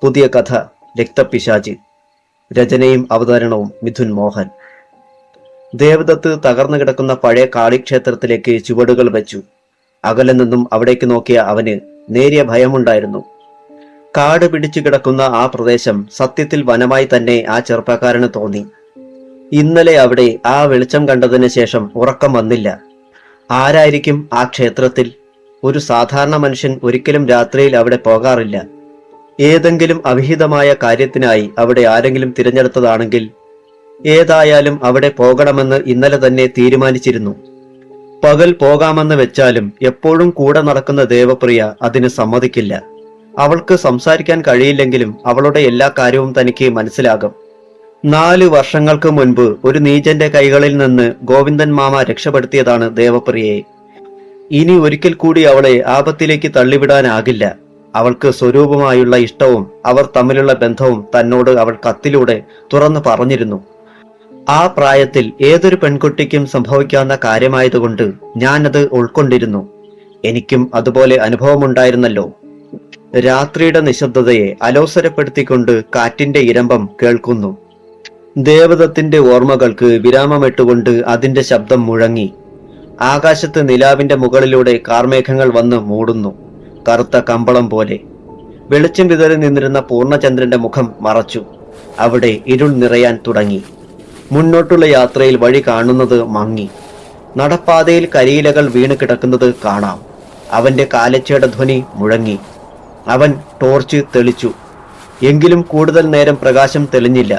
പുതിയ കഥ രക്തപിശാച്. രചനയും അവതരണവും മിഥുൻ മോഹൻ. ദേവദത്ത് തകർന്നു കിടക്കുന്ന പഴയ കാളിക്ഷേത്രത്തിലേക്ക് ചുവടുകൾ വെച്ചു. അകലെ നിന്നും അവിടേക്ക് നോക്കിയ അവന് നേരിയ ഭയമുണ്ടായിരുന്നു. കാട് പിടിച്ചു കിടക്കുന്ന ആ പ്രദേശം സത്യത്തിൽ വനമായി തന്നെ ആ ചെറുപ്പക്കാരന് തോന്നി. ഇന്നലെ അവിടെ ആ വെളിച്ചം കണ്ടതിന് ശേഷം ഉറക്കം വന്നില്ല. ആരായിരിക്കും ആ ക്ഷേത്രത്തിൽ? ഒരു സാധാരണ മനുഷ്യൻ ഒരിക്കലും രാത്രിയിൽ അവിടെ പോകാറില്ല. ഏതെങ്കിലും അവിഹിതമായ കാര്യത്തിനായി അവിടെ ആരെങ്കിലും തിരഞ്ഞെടുത്തതാണെങ്കിൽ ഏതായാലും അവിടെ പോകണമെന്ന് ഇന്നലെ തന്നെ തീരുമാനിച്ചിരുന്നു. പകൽ പോകാമെന്ന് വെച്ചാലും എപ്പോഴും കൂടെ നടക്കുന്ന ദേവപ്രിയ അതിന് സമ്മതിക്കില്ല. അവൾക്ക് സംസാരിക്കാൻ കഴിയില്ലെങ്കിലും അവളുടെ എല്ലാ കാര്യവും തനിക്ക് മനസ്സിലാകും. 4 വർഷങ്ങൾക്ക് മുൻപ് ഒരു നീചന്റെ കൈകളിൽ നിന്ന് ഗോവിന്ദൻ മാമ രക്ഷപ്പെടുത്തിയതാണ് ദേവപ്രിയയെ. ഇനി ഒരിക്കൽ കൂടി അവളെ ആപത്തിലേക്ക് തള്ളിവിടാനാകില്ല. അവൾക്ക് സ്വരൂപമായുള്ള ഇഷ്ടവും അവർ തമ്മിലുള്ള ബന്ധവും തന്നോട് അവൾ കത്തിലൂടെ തുറന്നു പറഞ്ഞിരുന്നു. ആ പ്രായത്തിൽ ഏതൊരു പെൺകുട്ടിക്കും സംഭവിക്കാവുന്ന കാര്യമായതുകൊണ്ട് ഞാനത് ഉൾക്കൊണ്ടിരുന്നു. എനിക്കും അതുപോലെ അനുഭവമുണ്ടായിരുന്നല്ലോ. രാത്രിയുടെ നിശബ്ദതയെ അലോസരപ്പെടുത്തിക്കൊണ്ട് കാറ്റിന്റെ ഇരമ്പം കേൾക്കുന്നു. ദേവദത്തിന്റെ ഓർമ്മകൾക്ക് വിരാമമിട്ടുകൊണ്ട് അതിന്റെ ശബ്ദം മുഴങ്ങി. ആകാശത്ത് നിലാവിന്റെ മുകളിലൂടെ കാർമേഘങ്ങൾ വന്ന് മൂടുന്നു. കറുത്ത കമ്പളം പോലെ വെളിച്ചം വിതറി നിന്നിരുന്ന പൂർണ്ണചന്ദ്രന്റെ മുഖം മറച്ചു. അവിടെ ഇരുൾ നിറയാൻ തുടങ്ങി. മുന്നോട്ടുള്ള യാത്രയിൽ വഴി കാണുന്നത് മങ്ങി. നടപ്പാതയിൽ കരിയിലകൾ വീണ് കിടക്കുന്നത് കാണാം. അവന്റെ കാലച്ചയുടെ ധ്വനി മുഴങ്ങി. അവൻ ടോർച്ച് തെളിച്ചു. എങ്കിലും കൂടുതൽ നേരം പ്രകാശം തെളിഞ്ഞില്ല.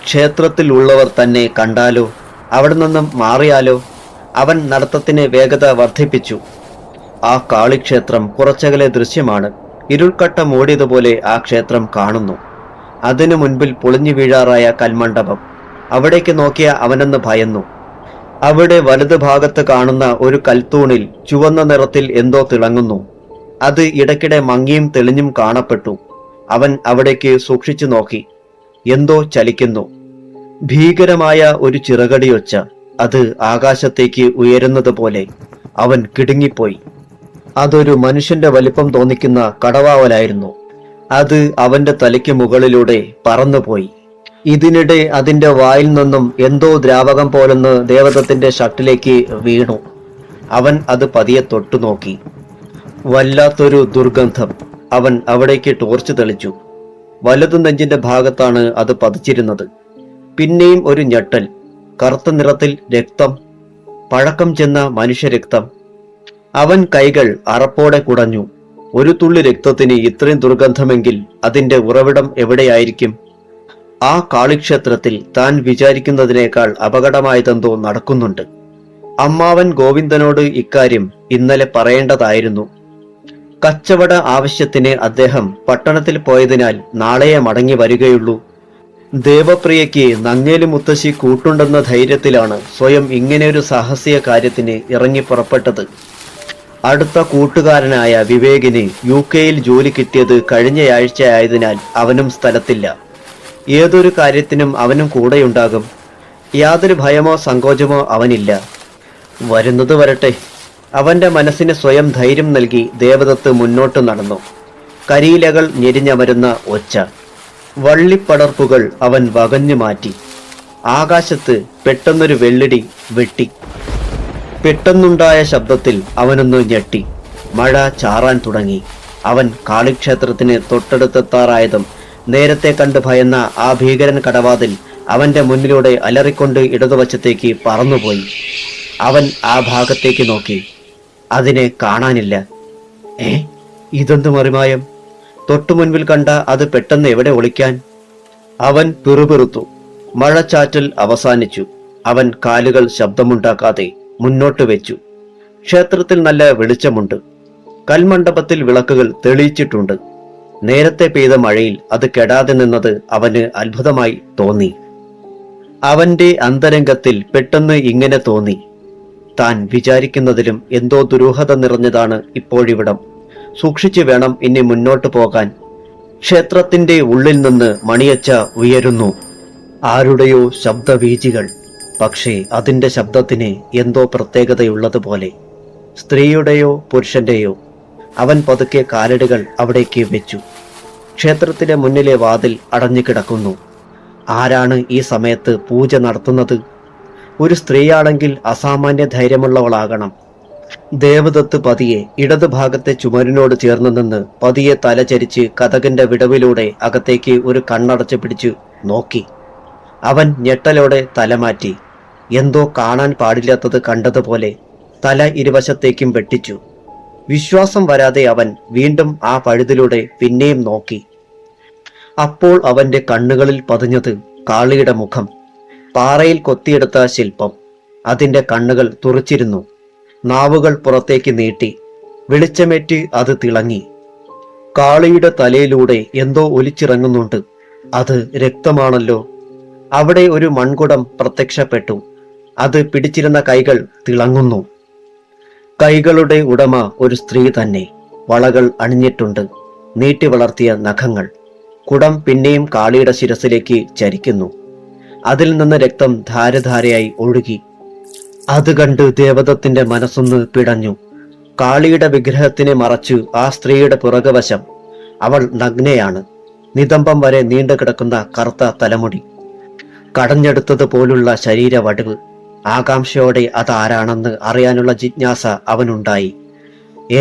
ക്ഷേത്രത്തിൽ ഉള്ളവർ തന്നെ കണ്ടാലോ? അവിടെ നിന്നും മാറിയാലോ? അവൻ നടത്തത്തിന് വേഗത വർദ്ധിപ്പിച്ചു. ആ കാളിക്ഷേത്രം കുറച്ചകലെ ദൃശ്യമാണ്. ഇരുൾക്കട്ട മൂടിയതുപോലെ ആ ക്ഷേത്രം കാണുന്നു. അതിനു മുൻപിൽ പൊളിഞ്ഞു വീഴാറായ കൽമണ്ഡപം. അവിടേക്ക് നോക്കിയ അവനെന്ന് ഭയന്നു. അവിടെ വലതു ഭാഗത്ത് കാണുന്ന ഒരു കൽത്തൂണിൽ ചുവന്ന നിറത്തിൽ എന്തോ തിളങ്ങുന്നു. അത് ഇടയ്ക്കിടെ മങ്ങിയും തെളിഞ്ഞും കാണപ്പെട്ടു. അവൻ അവിടേക്ക് സൂക്ഷിച്ചു നോക്കി. എന്തോ ചലിക്കുന്നു. ഭീകരമായ ഒരു ചിറകടിയൊച്ച. അത് ആകാശത്തേക്ക് ഉയരുന്നത് പോലെ. അവൻ കിടുങ്ങിപ്പോയി. അതൊരു മനുഷ്യന്റെ വലിപ്പം തോന്നിക്കുന്ന കടവാവലായിരുന്നു. അത് അവന്റെ തലയ്ക്ക് മുകളിലൂടെ പറന്നുപോയി. ഇതിനിടെ അതിന്റെ വായിൽ നിന്നും എന്തോ ദ്രാവകം പോലൊന്ന് ദേവദത്തിന്റെ ഷർട്ടിലേക്ക് വീണു. അവൻ അത് പതിയെ തൊട്ടുനോക്കി. വല്ലാത്തൊരു ദുർഗന്ധം. അവൻ അവിടേക്ക് ടോർച്ച് തെളിച്ചു. വലതു നെഞ്ചിന്റെ ഭാഗത്താണ് അത് പതിച്ചിരുന്നത്. പിന്നെയും ഒരു ഞെട്ടൽ. കറുത്ത നിറത്തിൽ രക്തം. പഴക്കം ചെന്ന മനുഷ്യരക്തം. അവൻ കൈകൾ അറപ്പോടെ കുടഞ്ഞു. ഒരു തുള്ളി രക്തത്തിന് ഇത്രയും ദുർഗന്ധമെങ്കിൽ അതിന്റെ ഉറവിടം എവിടെയായിരിക്കും? ആ കാളിക്ഷേത്രത്തിൽ താൻ വിചാരിക്കുന്നതിനേക്കാൾ അപകടമായതെന്തോ നടക്കുന്നുണ്ട്. അമ്മാവൻ ഗോവിന്ദനോട് ഇക്കാര്യം ഇന്നലെ പറയേണ്ടതായിരുന്നു. കച്ചവട ആവശ്യത്തിന് അദ്ദേഹം പട്ടണത്തിൽ പോയതിനാൽ നാളെയെ മടങ്ങി വരികയുള്ളൂ. ദേവപ്രിയയ്ക്ക് നങ്ങേലു മുത്തശ്ശി കൂട്ടുണ്ടെന്ന ധൈര്യത്തിലാണ് സ്വയം ഇങ്ങനെയൊരു സാഹസിക കാര്യത്തിന് ഇറങ്ങി പുറപ്പെട്ടത്. അടുത്ത കൂട്ടുകാരനായ വിവേകിന് UK-യിൽ ജോലി കിട്ടിയത് കഴിഞ്ഞയാഴ്ചയായതിനാൽ അവനും സ്ഥലത്തില്ല. ഏതൊരു കാര്യത്തിനും അവനും കൂടെയുണ്ടാകും. യാതൊരു ഭയമോ സങ്കോചമോ അവനില്ല. വരുന്നത് വരട്ടെ. അവന്റെ മനസ്സിന് സ്വയം ധൈര്യം നൽകി ദേവദത്ത് മുന്നോട്ട് നടന്നു. കരിയിലകൾ ഞെരിഞ്ഞമരുന്ന ഒച്ച. വള്ളിപ്പടർപ്പുകൾ അവൻ വകഞ്ഞു മാറ്റി. ആകാശത്ത് പെട്ടെന്നൊരു വെള്ളിടി വെട്ടി. പെട്ടെന്നുണ്ടായ ശബ്ദത്തിൽ അവനൊന്ന് ഞെട്ടി. മഴ ചാറാൻ തുടങ്ങി. അവൻ കാളിക്ഷേത്രത്തിന് തൊട്ടടുത്തെത്താറായതും നേരത്തെ കണ്ട് ഭയന്ന ആ ഭീകരൻ കടവാതിൽ അവന്റെ മുന്നിലൂടെ അലറിക്കൊണ്ട് ഇടതുവശത്തേക്ക് പറന്നുപോയി. അവൻ ആ ഭാഗത്തേക്ക് നോക്കി. അതിനെ കാണാനില്ല. ഇതെന്ത് മറിമായം! തൊട്ടുമുൻപിൽ കണ്ട അത് പെട്ടെന്ന് എവിടെ ഒളിക്കാൻ? അവൻ പിറുപിറുത്തു. മഴച്ചാറ്റൽ അവസാനിച്ചു. അവൻ കാലുകൾ ശബ്ദമുണ്ടാക്കാതെ മുന്നോട്ട് വെച്ചു. ക്ഷേത്രത്തിൽ നല്ല വെളിച്ചമുണ്ട്. കൽമണ്ഡപത്തിൽ വിളക്കുകൾ തെളിയിച്ചിട്ടുണ്ട്. നേരത്തെ പെയ്ത മഴയിൽ അത് കെടാതെ നിന്നത് അവന് അത്ഭുതമായി തോന്നി. അവന്റെ അന്തരംഗത്തിൽ പെട്ടെന്ന് ഇങ്ങനെ തോന്നി. താൻ വിചാരിക്കുന്നതിലും എന്തോ ദുരൂഹത നിറഞ്ഞതാണ് ഇപ്പോഴിവിടം. സൂക്ഷിച്ചു വേണം ഇനി മുന്നോട്ട് പോകാൻ. ക്ഷേത്രത്തിന്റെ ഉള്ളിൽ നിന്ന് മണിയച്ച ഉയരുന്നു. ആരുടെയോ ശബ്ദവീചികൾ. പക്ഷേ അതിന്റെ ശബ്ദത്തിന് എന്തോ പ്രത്യേകതയുള്ളതുപോലെ. സ്ത്രീയുടെയോ പുരുഷന്റെയോ. അവൻ പതുക്കെ കാലടികൾ അവിടേക്ക് വെച്ചു. ക്ഷേത്രത്തിലെ മുന്നിലെ വാതിൽ അടഞ്ഞു കിടക്കുന്നു. ആരാണ് ഈ സമയത്ത് പൂജ നടത്തുന്നത്? ഒരു സ്ത്രീയാണെങ്കിൽ അസാമാന്യ ധൈര്യമുള്ളവളാകണം. ദേവദത്ത് പതിയെ ഇടതുഭാഗത്തെ ചുമരിനോട് ചേർന്ന് നിന്ന് പതിയെ തലചരിച്ച് കതകിന്റെ വിടവിലൂടെ അകത്തേക്ക് ഒരു കണ്ണടച്ച് പിടിച്ചു നോക്കി. അവൻ ഞെട്ടലോടെ തലമാറ്റി. എന്തോ കാണാൻ പാടില്ലാത്തത് കണ്ടതുപോലെ തല ഇരുവശത്തേക്കും വെട്ടിച്ചു. വിശ്വാസം വരാതെ അവൻ വീണ്ടും ആ പഴുതിലൂടെ പിന്നെയും നോക്കി. അപ്പോൾ അവന്റെ കണ്ണുകളിൽ പതിഞ്ഞത് കാളിയുടെ മുഖം. പാറയിൽ കൊത്തിയെടുത്ത ശില്പം. അതിന്റെ കണ്ണുകൾ തുറച്ചിരുന്നു. നാവുകൾ പുറത്തേക്ക് നീട്ടി. വെളിച്ചമേറ്റ് അത് തിളങ്ങി. കാളിയുടെ തലയിലൂടെ എന്തോ ഒലിച്ചിറങ്ങുന്നുണ്ട്. അത് രക്തമാണല്ലോ. അവിടെ ഒരു മൺകുടം പ്രത്യക്ഷപ്പെട്ടു. അത് പിടിച്ചിരുന്ന കൈകൾ തിളങ്ങുന്നു. കൈകളുടെ ഉടമ ഒരു സ്ത്രീ തന്നെ. വളകൾ അണിഞ്ഞിട്ടുണ്ട്. നീട്ടി വളർത്തിയ നഖങ്ങൾ. കുടം പിന്നെയും കാളിയുടെ ശിരസിലേക്ക് ചരിക്കുന്നു. അതിൽ നിന്ന് രക്തം ധാരധാരയായി ഒഴുകി. അത് കണ്ട് ദേവദത്തിന്റെ മനസ്സൊന്ന് പിടഞ്ഞു. കാളിയുടെ വിഗ്രഹത്തിനെ മറച്ചു ആ സ്ത്രീയുടെ പുറകുവശം. അവൾ നഗ്നയാണ്. നിതംബം വരെ നീണ്ടു കിടക്കുന്ന കറുത്ത തലമുടി, കടഞ്ഞെടുത്തതുപോലുള്ള ശരീരവടിവ്. ആകാംക്ഷയോടെ അതാരാണെന്ന് അറിയാനുള്ള ജിജ്ഞാസ അവനുണ്ടായി.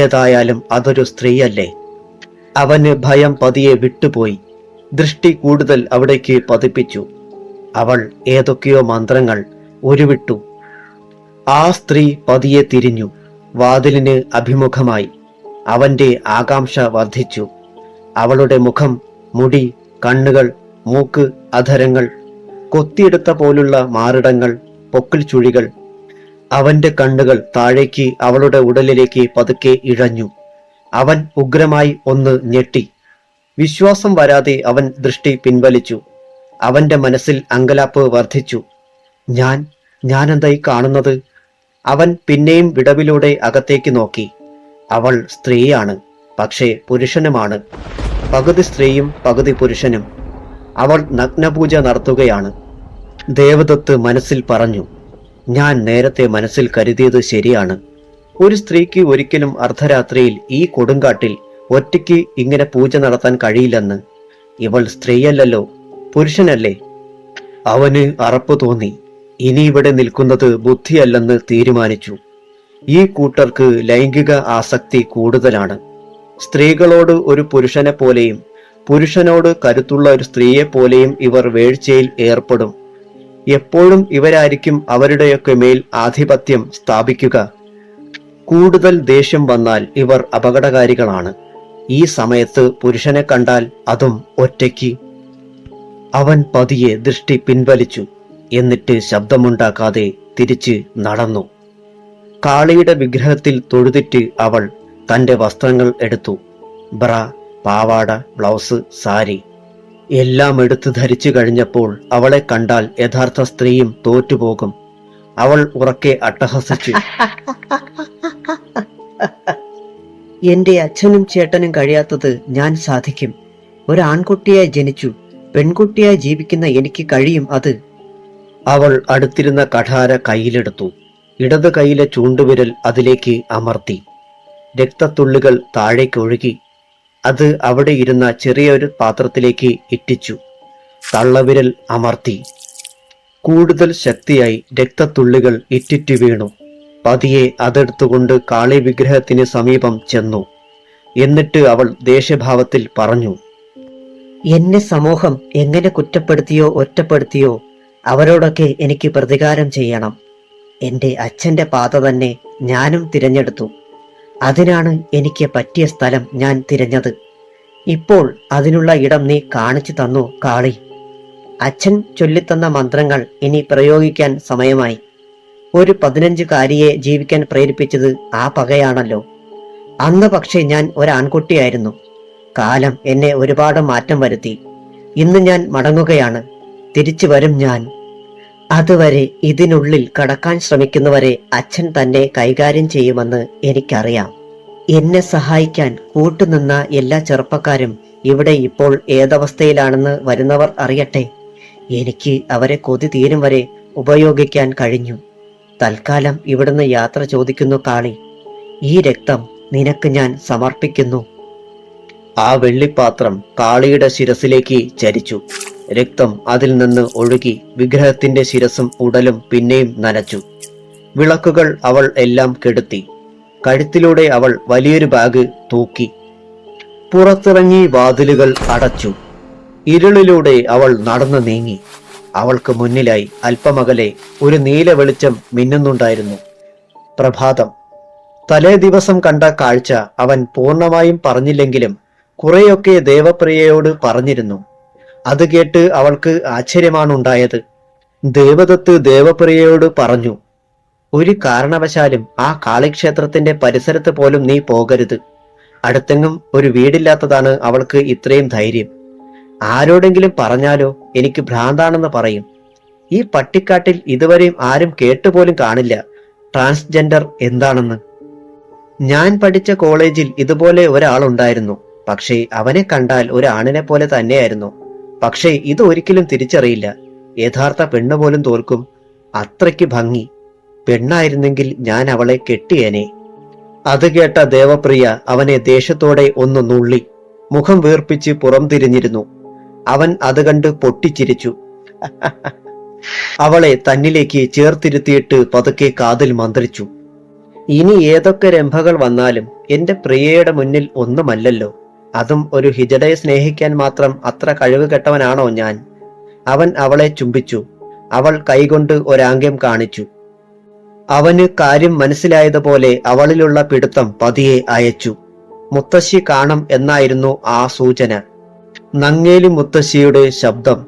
ഏതായാലും അതൊരു സ്ത്രീയല്ലേ? അവന് ഭയം പതിയെ വിട്ടുപോയി. ദൃഷ്ടി കൂടുതൽ അവിടേക്ക് പതിപ്പിച്ചു. അവൾ ഏതൊക്കെയോ മന്ത്രങ്ങൾ ഉരുവിട്ടു. ആ സ്ത്രീ പതിയെ തിരിഞ്ഞു. വാതിലിന് അഭിമുഖമായി. അവന്റെ ആകാംക്ഷ വർദ്ധിച്ചു. അവളുടെ മുഖം, മുടി, കണ്ണുകൾ, മൂക്ക്, അധരങ്ങൾ, കൊത്തിയെടുത്ത പോലുള്ള മാറിടങ്ങൾ, പൊക്കിൽ ചുഴികൾ. അവന്റെ കണ്ണുകൾ താഴേക്ക് അവളുടെ ഉടലിലേക്ക് പതുക്കെ ഇഴഞ്ഞു. അവൻ ഉഗ്രമായി ഒന്ന് ഞെട്ടി. വിശ്വാസം വരാതെ അവൻ ദൃഷ്ടി പിൻവലിച്ചു. അവന്റെ മനസ്സിൽ അങ്കലാപ്പ് വർദ്ധിച്ചു. ഞാനെന്തായി കാണുന്നത്? അവൻ പിന്നെയും വിടവിലൂടെ അകത്തേക്ക് നോക്കി. അവൾ സ്ത്രീയാണ്, പക്ഷേ പുരുഷനുമാണ്. പകുതി സ്ത്രീയും പകുതി പുരുഷനും. അവൾ നഗ്നപൂജ നടത്തുകയാണ്. ദേവദത്ത് മനസ്സിൽ പറഞ്ഞു, ഞാൻ നേരത്തെ മനസ്സിൽ കരുതിയത് ശരിയാണ്. ഒരു സ്ത്രീക്ക് ഒരിക്കലും അർദ്ധരാത്രിയിൽ ഈ കൊടുങ്കാട്ടിൽ ഒറ്റയ്ക്ക് ഇങ്ങനെ പൂജ നടത്താൻ കഴിയില്ലെന്ന്. ഇവൾ സ്ത്രീയല്ലല്ലോ, പുരുഷനല്ലേ? അവന് അറപ്പ് തോന്നി. ഇനി ഇവിടെ നിൽക്കുന്നത് ബുദ്ധിയല്ലെന്ന് തീരുമാനിച്ചു. ഈ കൂട്ടർക്ക് ലൈംഗിക ആസക്തി കൂടുതലാണ്. സ്ത്രീകളോട് ഒരു പുരുഷനെ പോലെയും പുരുഷനോട് കരുത്തുള്ള ഒരു സ്ത്രീയെ പോലെയും ഇവർ വേഴ്ചയിൽ ഏർപ്പെടും. എപ്പോഴും ഇവരായിരിക്കും അവരുടെയൊക്കെ മേൽ ആധിപത്യം സ്ഥാപിക്കുക. കൂടുതൽ ദേഷ്യം വന്നാൽ ഇവർ അപകടകാരികളാണ്. ഈ സമയത്ത് പുരുഷനെ കണ്ടാൽ അതും ഒറ്റയ്ക്ക്. അവൻ പതിയെ ദൃഷ്ടി പിൻവലിച്ചു. എന്നിട്ട് ശബ്ദമുണ്ടാക്കാതെ തിരിച്ച് നടന്നു. കാളിയുടെ വിഗ്രഹത്തിൽ തൊഴുതിട്ട് അവൾ തന്റെ വസ്ത്രങ്ങൾ എടുത്തു. ബ്ര, പാവാട, ബ്ലൗസ്, സാരി എല്ലാം എടുത്ത് ധരിച്ചു കഴിഞ്ഞപ്പോൾ അവളെ കണ്ടാൽ യഥാർത്ഥ സ്ത്രീയും തോറ്റുപോകും. അവൾ ഉറക്കെ അട്ടഹസിച്ചു. എന്റെ അച്ഛനും ചേട്ടനും കഴിയാത്തത് ഞാൻ സാധിക്കും. ഒരു ആൺകുട്ടിയായി ജനിച്ചു. പെൺകുട്ടിയായി ജീവിക്കുന്ന എനിക്ക് കഴിയും അത്. അവൾ അടുത്തിരുന്ന കഠാര കയ്യിലെടുത്തു. ഇടത് കൈയിലെ ചൂണ്ടുവിരൽ അതിലേക്ക് അമർത്തി. രക്തത്തുള്ളികൾ താഴേക്കൊഴുകി. അത് അവിടെ ഇരുന്ന ചെറിയൊരു പാത്രത്തിലേക്ക് ഇറ്റിച്ചു. തള്ളവിരൽ അമർത്തി. കൂടുതൽ ശക്തിയായി രക്തത്തുള്ളികൾ ഇറ്റിറ്റു വീണു. പതിയെ അതെടുത്തുകൊണ്ട് കാളി വിഗ്രഹത്തിന് സമീപം ചെന്നു. എന്നിട്ട് അവൾ ദേഷ്യഭാവത്തിൽ പറഞ്ഞു, എന്നെ സമൂഹം എങ്ങനെ കുറ്റപ്പെടുത്തിയോ ഒറ്റപ്പെടുത്തിയോ അവരോടൊക്കെ എനിക്ക് പ്രതികാരം ചെയ്യണം. എന്റെ അച്ഛന്റെ പാത തന്നെ ഞാനും തിരഞ്ഞെടുത്തു. അതിനാണ് എനിക്ക് പറ്റിയ സ്ഥലം ഞാൻ തിരഞ്ഞത്. ഇപ്പോൾ അതിനുള്ള ഇടം നീ കാണിച്ചു തന്നു കാളി. അച്ഛൻ ചൊല്ലിത്തന്ന മന്ത്രങ്ങൾ ഇനി പ്രയോഗിക്കാൻ സമയമായി. ഒരു 15-കാരിയെ ജീവിക്കാൻ പ്രേരിപ്പിച്ചത് ആ പകയാണല്ലോ. അന്ന് പക്ഷേ ഞാൻ ഒരാൺകുട്ടിയായിരുന്നു. കാലം എന്നെ ഒരുപാട് മാറ്റം വരുത്തി. ഇന്ന് ഞാൻ മടങ്ങുകയാണ്. തിരിച്ചു വരും ഞാൻ. അതുവരെ ഇതിനുള്ളിൽ കടക്കാൻ ശ്രമിക്കുന്നവരെ അച്ഛൻ തന്നെ കൈകാര്യം ചെയ്യുമെന്ന് എനിക്കറിയാം. എന്നെ സഹായിക്കാൻ കൂട്ടുനിന്ന എല്ലാ ചെറുപ്പക്കാരും ഇവിടെ ഇപ്പോൾ ഏതവസ്ഥയിലാണെന്ന് വരുന്നവർ അറിയട്ടെ. എനിക്ക് അവരെ കൊതി തീരും വരെ ഉപയോഗിക്കാൻ കഴിഞ്ഞു. തൽക്കാലം ഇവിടുന്ന് യാത്ര ചോദിക്കുന്നു കാളി. ഈ രക്തം നിനക്ക് ഞാൻ സമർപ്പിക്കുന്നു. ആ വെള്ളിപ്പാത്രം കാളിയുടെ ശിരസിലേക്ക് ചരിച്ചു. രക്തം അതിൽ നിന്ന് ഒഴുകി വിഗ്രഹത്തിന്റെ ശിരസും ഉടലും പിന്നെയും നനച്ചു. വിളക്കുകൾ അവൾ എല്ലാം കെടുത്തി. കഴുത്തിലൂടെ അവൾ വലിയൊരു ബാഗ് തൂക്കി. പുറത്തിറങ്ങി വാതിലുകൾ അടച്ചു. ഇരുളിലൂടെ അവൾ നടന്നു നീങ്ങി. അവൾക്ക് മുന്നിലായി അല്പമകലെ ഒരു നീല വെളിച്ചം മിന്നുന്നുണ്ടായിരുന്നു. പ്രഭാതം. തലേ ദിവസം കണ്ട കാഴ്ച അവൻ പൂർണ്ണമായും പറഞ്ഞില്ലെങ്കിലും കുറെയൊക്കെ ദേവപ്രിയയോട് പറഞ്ഞിരുന്നു. അത് കേട്ട് അവൾക്ക് ആശ്ചര്യമാണുണ്ടായത്. ദേവദത്ത് ദേവപ്രിയയോട് പറഞ്ഞു, ഒരു കാരണവശാലും ആ കാളിക്ഷേത്രത്തിന്റെ പരിസരത്ത് പോലും നീ പോകരുത്. അടുത്തെങ്ങും ഒരു വീടില്ലാത്തതാണ് അവൾക്ക് ഇത്രയും ധൈര്യം. ആരോടെങ്കിലും പറഞ്ഞാലോ എനിക്ക് ഭ്രാന്താണെന്ന് പറയും. ഈ പട്ടിക്കാട്ടിൽ ഇതുവരെയും ആരും കേട്ടുപോലും കാണില്ല ട്രാൻസ്ജെൻഡർ എന്താണെന്ന്. ഞാൻ പഠിച്ച കോളേജിൽ ഇതുപോലെ ഒരാളുണ്ടായിരുന്നു. പക്ഷേ അവനെ കണ്ടാൽ ഒരു ആണിനെ പോലെ തന്നെയായിരുന്നു. പക്ഷേ ഇത് ഒരിക്കലും തിരിച്ചറിയില്ല. യഥാർത്ഥ പെണ്ണ് പോലും തോൽക്കും. അത്രയ്ക്ക് ഭംഗി. പെണ്ണായിരുന്നെങ്കിൽ ഞാൻ അവളെ കെട്ടിയേനെ. അത് കേട്ട ദേവപ്രിയ അവനെ ദേഷ്യത്തോടെ ഒന്ന് നുള്ളി. മുഖം വീർപ്പിച്ച് പുറം തിരിഞ്ഞിരുന്നു. അവൻ അത് കണ്ട് പൊട്ടിച്ചിരിച്ചു. അവളെ തന്നിലേക്ക് ചേർത്തിരുത്തിയിട്ട് പതുക്കെ കാതിൽ മന്ത്രിച്ചു. ഇനി ഏതൊക്കെ രംഭകൾ വന്നാലും എന്റെ പ്രിയയുടെ മുന്നിൽ ഒന്നുമല്ലല്ലോ. അതും ഒരു ഹിജഡയെ സ്നേഹിക്കാൻ മാത്രം അത്ര കഴിവ് കെട്ടവനാണോ ഞാൻ? അവൻ അവളെ ചുംബിച്ചു. അവൾ കൈകൊണ്ട് ഒരാംഗ്യം കാണിച്ചു. അവന് കാര്യം മനസ്സിലായതുപോലെ അവളിലുള്ള പിടുത്തം പതിയെ അയച്ചു. മുത്തശ്ശി കാണും എന്നായിരുന്നു ആ സൂചന. നങ്ങേലി മുത്തശ്ശിയുടെ ശബ്ദം.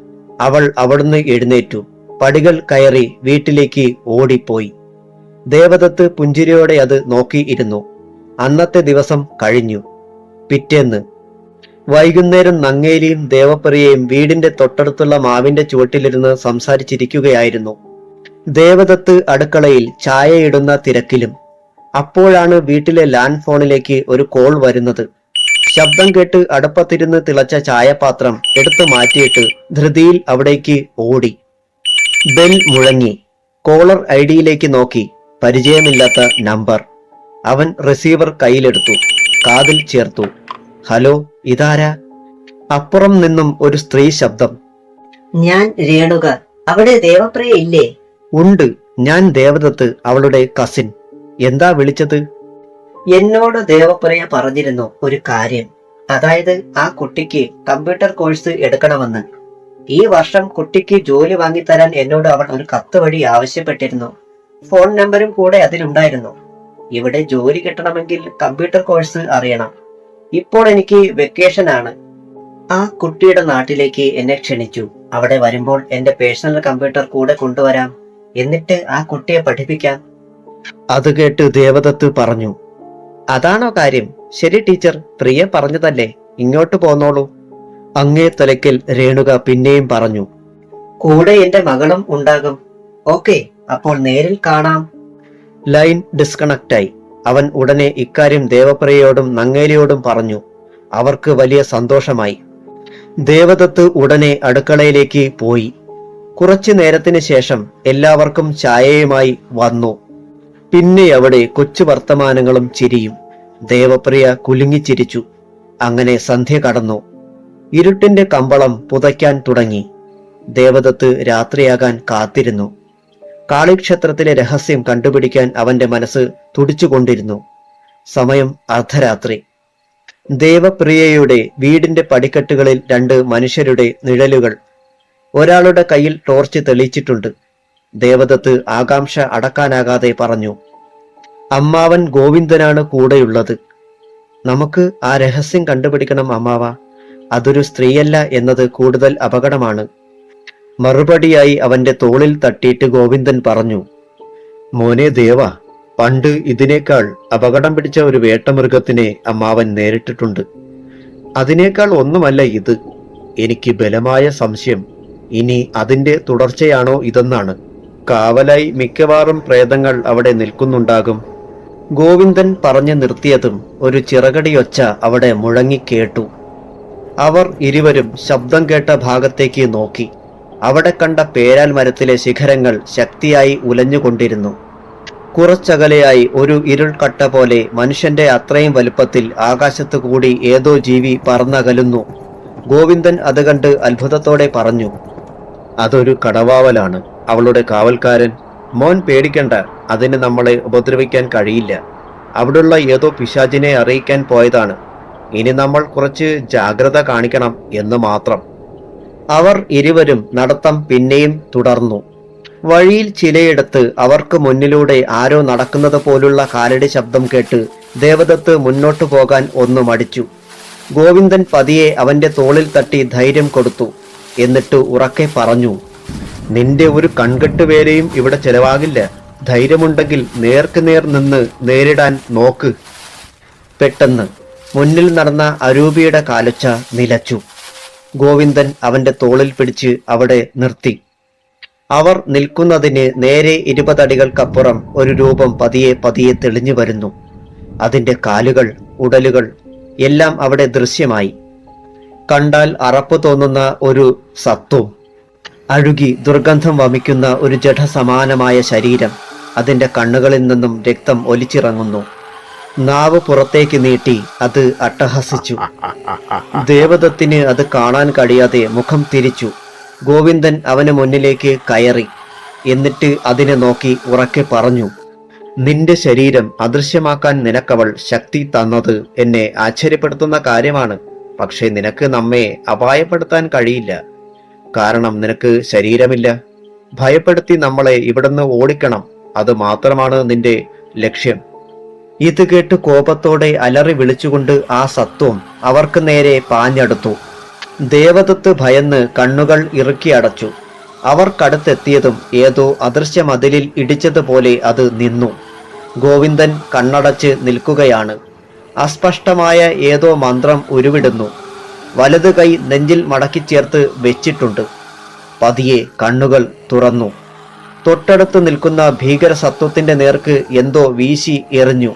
അവൾ അവിടുന്ന് എഴുന്നേറ്റു. പടികൾ കയറി വീട്ടിലേക്ക് ഓടിപ്പോയി. ദേവദത്ത് പുഞ്ചിരിയോടെ അത് നോക്കിയിരുന്നു. അന്നത്തെ ദിവസം കഴിഞ്ഞു. പിറ്റേന്ന് വൈകുന്നേരം നങ്ങേലിയും ദേവപ്രിയയും വീടിന്റെ തൊട്ടടുത്തുള്ള മാവിന്റെ ചുവട്ടിലിരുന്ന് സംസാരിച്ചിരിക്കുകയായിരുന്നു. ദേവദത്ത് അടുക്കളയിൽ ചായയിടുന്ന തിരക്കിലും. അപ്പോഴാണ് വീട്ടിലെ ലാൻഡ് ഫോണിലേക്ക് ഒരു കോൾ വരുന്നത്. ശബ്ദം കേട്ട് അടുപ്പത്തിരുന്ന് തിളച്ച ചായപാത്രം എടുത്തു മാറ്റിയിട്ട് ധൃതിയിൽ അവിടേക്ക് ഓടി. ബെൽ മുഴങ്ങി. കോളർ ഐഡിയിലേക്ക് നോക്കി. പരിചയമില്ലാത്ത നമ്പർ. അവൻ റിസീവർ കയ്യിലെടുത്തു. കാതിൽ ചേർത്തു. ഹലോ, ഇതാരാ? അപ്പുറം നിന്നും ഒരു സ്ത്രീ ശബ്ദം. ഞാൻ രേണുക. അവിടെ ദേവപ്രിയ ഇല്ലേ? ഉണ്ട്, ഞാൻ ദേവദത്ത്, അവളുടെ കസിൻ. എന്താ വിളിച്ചത്? എന്നോട് ദേവപ്രിയ പറഞ്ഞിരുന്നു ഒരു കാര്യം. അതായത് ആ കുട്ടിക്ക് കമ്പ്യൂട്ടർ കോഴ്സ് എടുക്കണമെന്ന്. ഈ വർഷം കുട്ടിക്ക് ജോലി വാങ്ങിത്തരാൻ എന്നോട് അവൾ ഒരു കത്ത് വഴി ആവശ്യപ്പെട്ടിരുന്നു. ഫോൺ നമ്പരും കൂടെ അതിലുണ്ടായിരുന്നു. ഇവിടെ ജോലി കിട്ടണമെങ്കിൽ കമ്പ്യൂട്ടർ കോഴ്സ് അറിയണം. ഇപ്പോൾ എനിക്ക് വെക്കേഷൻ ആണ്. ആ കുട്ടിയുടെ നാട്ടിലേക്ക് എന്നെ ക്ഷണിച്ചു. അവിടെ വരുമ്പോൾ എന്റെ പേഴ്സണൽ കമ്പ്യൂട്ടർ കൂടെ കൊണ്ടുവരാം. എന്നിട്ട് ആ കുട്ടിയെ പഠിപ്പിക്കാം. അത് കേട്ട് ദേവദത്ത് പറഞ്ഞു, അതാണോ കാര്യം? ശരി ടീച്ചർ, പ്രിയ പറഞ്ഞതല്ലേ, ഇങ്ങോട്ട് പോന്നോളൂ. അങ്ങേ തലയ്ക്കൽ രേണുക പിന്നെയും പറഞ്ഞു, കൂടെ എന്റെ മകളും ഉണ്ടാകും. ഓക്കെ, അപ്പോൾ നേരിൽ കാണാം. ലൈൻ ഡിസ്കണക്റ്റായി. അവൻ ഉടനെ ഇക്കാര്യം ദേവപ്രിയയോടും നങ്ങേലിയോടും പറഞ്ഞു. അവർക്ക് വലിയ സന്തോഷമായി. ദേവദത്ത് ഉടനെ അടുക്കളയിലേക്ക് പോയി. കുറച്ചു നേരത്തിന് ശേഷം എല്ലാവർക്കും ചായയുമായി വന്നു. പിന്നെ അവിടെ കൊച്ചു വർത്തമാനങ്ങളും ചിരിയും. ദേവപ്രിയ കുലുങ്ങിച്ചിരിച്ചു. അങ്ങനെ സന്ധ്യ കടന്നു. ഇരുട്ടിന്റെ കമ്പളം പുതയ്ക്കാൻ തുടങ്ങി. ദേവദത്ത് രാത്രിയാകാൻ കാത്തിരുന്നു. കാളിക്ഷേത്രത്തിലെ രഹസ്യം കണ്ടുപിടിക്കാൻ അവന്റെ മനസ്സ് തുടിച്ചുകൊണ്ടിരുന്നു. സമയം അർദ്ധരാത്രി. ദേവപ്രിയയുടെ വീടിന്റെ പടിക്കെട്ടുകളിൽ രണ്ട് മനുഷ്യരുടെ നിഴലുകൾ. ഒരാളുടെ കയ്യിൽ ടോർച്ച് തെളിയിച്ചിട്ടുണ്ട്. ദേവദത്ത് ആകാംക്ഷ അടക്കാനാകാതെ പറഞ്ഞു, അമ്മാവൻ ഗോവിന്ദനാണ് കൂടെയുള്ളത്. നമുക്ക് ആ രഹസ്യം കണ്ടുപിടിക്കണം അമ്മാവ. അതൊരു സ്ത്രീയല്ല എന്നത് കൂടുതൽ അപകടമാണ്. മറുപടിയായി അവന്റെ തോളിൽ തട്ടിയിട്ട് ഗോവിന്ദൻ പറഞ്ഞു, മോനെ ദേവ, പണ്ട് ഇതിനേക്കാൾ അപകടം പിടിച്ച ഒരു വേട്ടമൃഗത്തിനെ അമ്മാവൻ നേരിട്ടിട്ടുണ്ട്. അതിനേക്കാൾ ഒന്നുമല്ല ഇത്. എനിക്ക് ബലമായ സംശയം ഇനി അതിന്റെ തുടർച്ചയാണോ ഇതെന്നാണ്. കാവലായി മിക്കവാറും പ്രേതങ്ങൾ അവിടെ നിൽക്കുന്നുണ്ടാകും. ഗോവിന്ദൻ പറഞ്ഞു നിർത്തിയതും ഒരു ചിറകടിയൊച്ച അവിടെ മുഴങ്ങിക്കേട്ടു. അവർ ഇരുവരും ശബ്ദം കേട്ട ഭാഗത്തേക്ക് നോക്കി. അവിടെ കണ്ട പേരാൽ മരത്തിലെ ശിഖരങ്ങൾ ശക്തിയായി ഉലഞ്ഞുകൊണ്ടിരുന്നു. കുറച്ചകലെയായി ഒരു ഇരുൾക്കട്ട പോലെ മനുഷ്യന്റെ അത്രയും വലുപ്പത്തിൽ ആകാശത്ത് കൂടി ഏതോ ജീവി പറന്നകലുന്നു. ഗോവിന്ദൻ അത് കണ്ട് അത്ഭുതത്തോടെ പറഞ്ഞു, അതൊരു കടവാവലാണ്, അവളുടെ കാവൽക്കാരൻ. മോൻ പേടിക്കണ്ട, അതിന് നമ്മളെ ഉപദ്രവിക്കാൻ കഴിയില്ല. അവിടുള്ള ഏതോ പിശാചിനെ അറിയിക്കാൻ പോയതാണ്. ഇനി നമ്മൾ കുറച്ച് ജാഗ്രത കാണിക്കണം എന്ന് മാത്രം. അവർ ഇരുവരും നടത്തം പിന്നെയും തുടർന്നു. വഴിയിൽ ചിലയിടത്ത് അവർക്ക് മുന്നിലൂടെ ആരോ നടക്കുന്നത് പോലുള്ള കാലടി ശബ്ദം കേട്ട് ദേവദത്ത് മുന്നോട്ടു പോകാൻ ഒന്ന് മടിച്ചു. ഗോവിന്ദൻ പതിയെ അവന്റെ തോളിൽ തട്ടി ധൈര്യം കൊടുത്തു. എന്നിട്ട് ഉറക്കെ പറഞ്ഞു, നിന്റെ ഒരു കൺകെട്ടുവേലയും ഇവിടെ ചെലവാകില്ല. ധൈര്യമുണ്ടെങ്കിൽ നേർക്കുനേർ നിന്ന് നേരിടാൻ നോക്ക്. പെട്ടെന്ന് മുന്നിൽ നടന്ന അരൂപിയുടെ കാലൊച്ച നിലച്ചു. ഗോവിന്ദൻ അവന്റെ തോളിൽ പിടിച്ച് അവിടെ നിർത്തി. അവർ നിൽക്കുന്നതിന് നേരെ 20 അടികൾക്കപ്പുറം ഒരു രൂപം പതിയെ പതിയെ തെളിഞ്ഞു വരുന്നു. അതിന്റെ കാലുകൾ, ഉടലുകൾ എല്ലാം അവിടെ ദൃശ്യമായി. കണ്ടാൽ അറപ്പ് തോന്നുന്ന ഒരു സത്വം, അഴുകി ദുർഗന്ധം വമിക്കുന്ന ഒരു ജഡസമാനമായ ശരീരം. അതിന്റെ കണ്ണുകളിൽ നിന്നും രക്തം ഒലിച്ചിറങ്ങുന്നു. നാവ് പുറത്തേക്ക് നീട്ടി അത് അട്ടഹസിച്ചു. ദേവദത്തിന് അത് കാണാൻ കഴിയാതെ മുഖം തിരിച്ചു. ഗോവിന്ദൻ അവന് മുന്നിലേക്ക് കയറി. എന്നിട്ട് അതിനെ നോക്കി ഉറക്കെ പറഞ്ഞു, നിന്റെ ശരീരം അദൃശ്യമാക്കാൻ നിനക്കവൾ ശക്തി തന്നത് എന്നെ ആശ്ചര്യപ്പെടുത്തുന്ന കാര്യമാണ്. പക്ഷേ നിനക്ക് നമ്മെ അപായപ്പെടുത്താൻ കഴിയില്ല. കാരണം നിനക്ക് ശരീരമില്ല. ഭയപ്പെടുത്തി നമ്മളെ ഇവിടുന്ന് ഓടിക്കണം. അത് മാത്രമാണ് നിന്റെ ലക്ഷ്യം. ഇത് കേട്ട് കോപത്തോടെ അലറി വിളിച്ചുകൊണ്ട് ആ സത്വം അവർക്ക് നേരെ പാഞ്ഞടുത്തു. ദേവദത്ത് ഭയന്ന് കണ്ണുകൾ ഇറുക്കി അടച്ചു. അവർക്കടുത്തെത്തിയതും ഏതോ അദൃശ്യ മതിലിൽ ഇടിച്ചതുപോലെ അത് നിന്നു. ഗോവിന്ദൻ കണ്ണടച്ച് നിൽക്കുകയാണ്. അസ്പഷ്ടമായ ഏതോ മന്ത്രം ഉരുവിടുന്നു. വലത് കൈ നെഞ്ചിൽ മടക്കിച്ചേർത്ത് വെച്ചിട്ടുണ്ട്. പതിയെ കണ്ണുകൾ തുറന്നു. തൊട്ടടുത്ത് നിൽക്കുന്ന ഭീകര സത്വത്തിന്റെ നേർക്ക് എന്തോ വീശി എറിഞ്ഞു.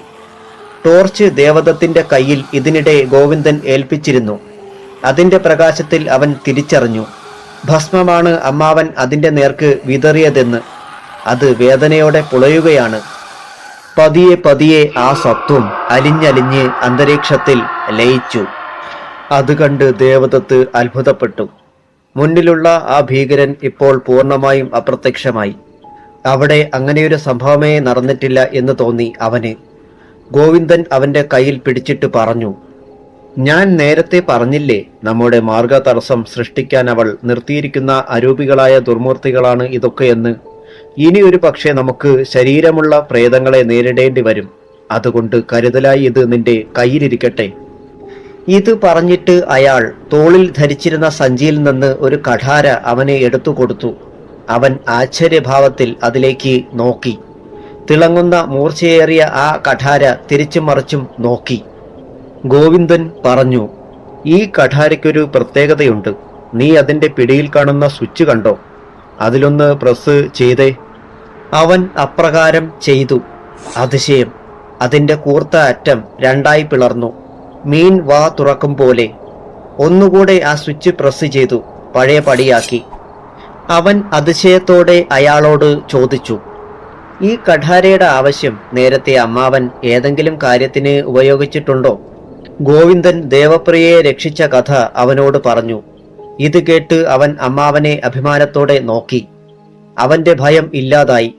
ടോർച്ച് ദേവദത്തിന്റെ കയ്യിൽ ഇതിനിടെ ഗോവിന്ദൻ ഏൽപ്പിച്ചിരുന്നു. അതിന്റെ പ്രകാശത്തിൽ അവൻ തിരിച്ചറിഞ്ഞു, ഭസ്മമാണ് അമ്മാവൻ അതിന്റെ നേർക്ക് വിതറിയതെന്ന്. അത് വേദനയോടെ പുളയുകയാണ്. പതിയെ പതിയെ ആ സത്വം അലിഞ്ഞലിഞ്ഞ് അന്തരീക്ഷത്തിൽ ലയിച്ചു. അത് കണ്ട് ദേവദത്ത് അത്ഭുതപ്പെട്ടു. മുന്നിലുള്ള ആ ഭീകരൻ ഇപ്പോൾ പൂർണ്ണമായും അപ്രത്യക്ഷമായി. അവിടെ അങ്ങനെയൊരു സംഭവമേ നടന്നിട്ടില്ല എന്ന് തോന്നി അവന്. ഗോവിന്ദൻ അവന്റെ കയ്യിൽ പിടിച്ചിട്ട് പറഞ്ഞു, ഞാൻ നേരത്തെ പറഞ്ഞില്ലേ, നമ്മുടെ മാർഗ തടസ്സം സൃഷ്ടിക്കാൻ അവൾ നിർത്തിയിരിക്കുന്ന അരൂപികളായ ദുർമൂർത്തികളാണ് ഇതൊക്കെയെന്ന്. ഇനി ഒരു പക്ഷേ നമുക്ക് ശരീരമുള്ള പ്രേതങ്ങളെ നേരിടേണ്ടി വരും. അതുകൊണ്ട് കരുതലായി ഇത് നിന്റെ കയ്യിലിരിക്കട്ടെ. ഇത് പറഞ്ഞിട്ട് അയാൾ തോളിൽ ധരിച്ചിരുന്ന സഞ്ചിയിൽ നിന്ന് ഒരു കഠാര അവനെ എടുത്തു കൊടുത്തു. അവൻ ആശ്ചര്യഭാവത്തിൽ അതിലേക്ക് നോക്കി. തിളങ്ങുന്ന മൂർച്ചയേറിയ ആ കഠാര തിരിച്ചും മറിച്ചും നോക്കി. ഗോവിന്ദൻ പറഞ്ഞു, ഈ കഠാരയ്ക്കൊരു പ്രത്യേകതയുണ്ട്. നീ അതിന്റെ പിടിയിൽ കാണുന്ന സ്വിച്ച് കണ്ടോ? അതിലൊന്ന് പ്രസ് ചെയ്തേ. അവൻ അപ്രകാരം ചെയ്തു. അതിശയം! അതിന്റെ കൂർത്ത അറ്റം രണ്ടായി പിളർന്നു. മീൻ വാ തുറക്കും പോലെ. ഒന്നുകൂടെ ആ സ്വിച്ച് പ്രസ് ചെയ്തു പഴയ പടിയാക്കി. അവൻ അതിശയത്തോടെ അയാളോട് ചോദിച്ചു, ഈ കഠാരയുടെ ആവശ്യം നേരത്തെ അമ്മാവൻ ഏതെങ്കിലും കാര്യത്തിന് ഉപയോഗിച്ചിട്ടുണ്ടോ? ഗോവിന്ദൻ ദേവപ്രിയയെ രക്ഷിച്ച കഥ അവനോട് പറഞ്ഞു. ഇത് കേട്ട് അവൻ അമ്മാവനെ അഭിമാനത്തോടെ നോക്കി. അവന്റെ ഭയം ഇല്ലാതായി.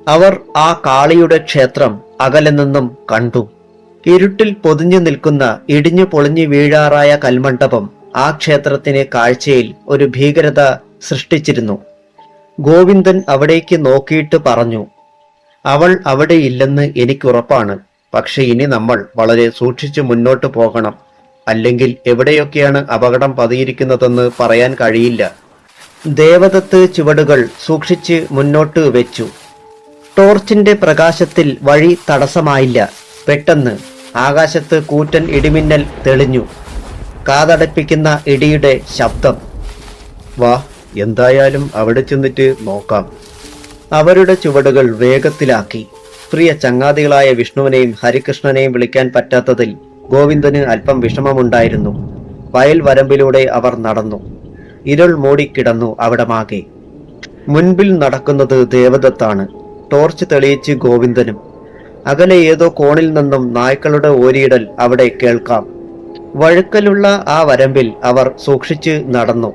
അവർ ആ കാളിയുടെ ക്ഷേത്രം അകലെ നിന്നും കണ്ടു. ഇരുട്ടിൽ പൊതിഞ്ഞു നിൽക്കുന്ന ഇടിഞ്ഞു പൊളിഞ്ഞു വീഴാറായ കൽമണ്ഡപം ആ ക്ഷേത്രത്തിന് കാഴ്ചയിൽ ഒരു ഭീകരത സൃഷ്ടിച്ചിരുന്നു. ഗോവിന്ദൻ അവിടേക്ക് നോക്കിയിട്ട് പറഞ്ഞു, അവൾ അവിടെ ഇല്ലെന്ന് എനിക്കുറപ്പാണ്. പക്ഷെ ഇനി നമ്മൾ വളരെ സൂക്ഷിച്ചു മുന്നോട്ട് പോകണം. അല്ലെങ്കിൽ എവിടെയൊക്കെയാണ് അപകടം പതിയിരിക്കുന്നതെന്ന് പറയാൻ കഴിയില്ല. ദേവദത്ത് ചുവടുകൾ സൂക്ഷിച്ച് മുന്നോട്ട് വെച്ചു. ടോർച്ചിന്റെ പ്രകാശത്തിൽ വഴി തടസ്സമായില്ല. പെട്ടെന്ന് ആകാശത്ത് കൂറ്റൻ ഇടിമിന്നൽ തെളിഞ്ഞു. കാതടപ്പിക്കുന്ന ഇടിയുടെ ശബ്ദം. വാ, എന്തായാലും അവിടെ ചെന്നിട്ട് നോക്കാം. അവരുടെ ചുവടുകൾ വേഗത്തിലാക്കി. പ്രിയ ചങ്ങാതികളായ വിഷ്ണുവിനെയും ഹരികൃഷ്ണനെയും വിളിക്കാൻ പറ്റാത്തതിൽ ഗോവിന്ദന് അല്പം വിഷമമുണ്ടായിരുന്നു. വയൽ വരമ്പിലൂടെ അവർ നടന്നു. ഇരുൾ മൂടിക്കിടന്നു അവിടമാകെ. മുൻപിൽ നടക്കുന്നത് ദേവദത്താണ്. ടോർച്ച് തെളിയിച്ച് ഗോവിന്ദനും. അകലെ ഏതോ കോണിൽ നിന്നും നായ്ക്കളുടെ ഓരിയിടൽ അവിടെ കേൾക്കാം. വഴുക്കലുള്ള ആ വരമ്പിൽ അവർ സൂക്ഷിച്ച് നടന്നു.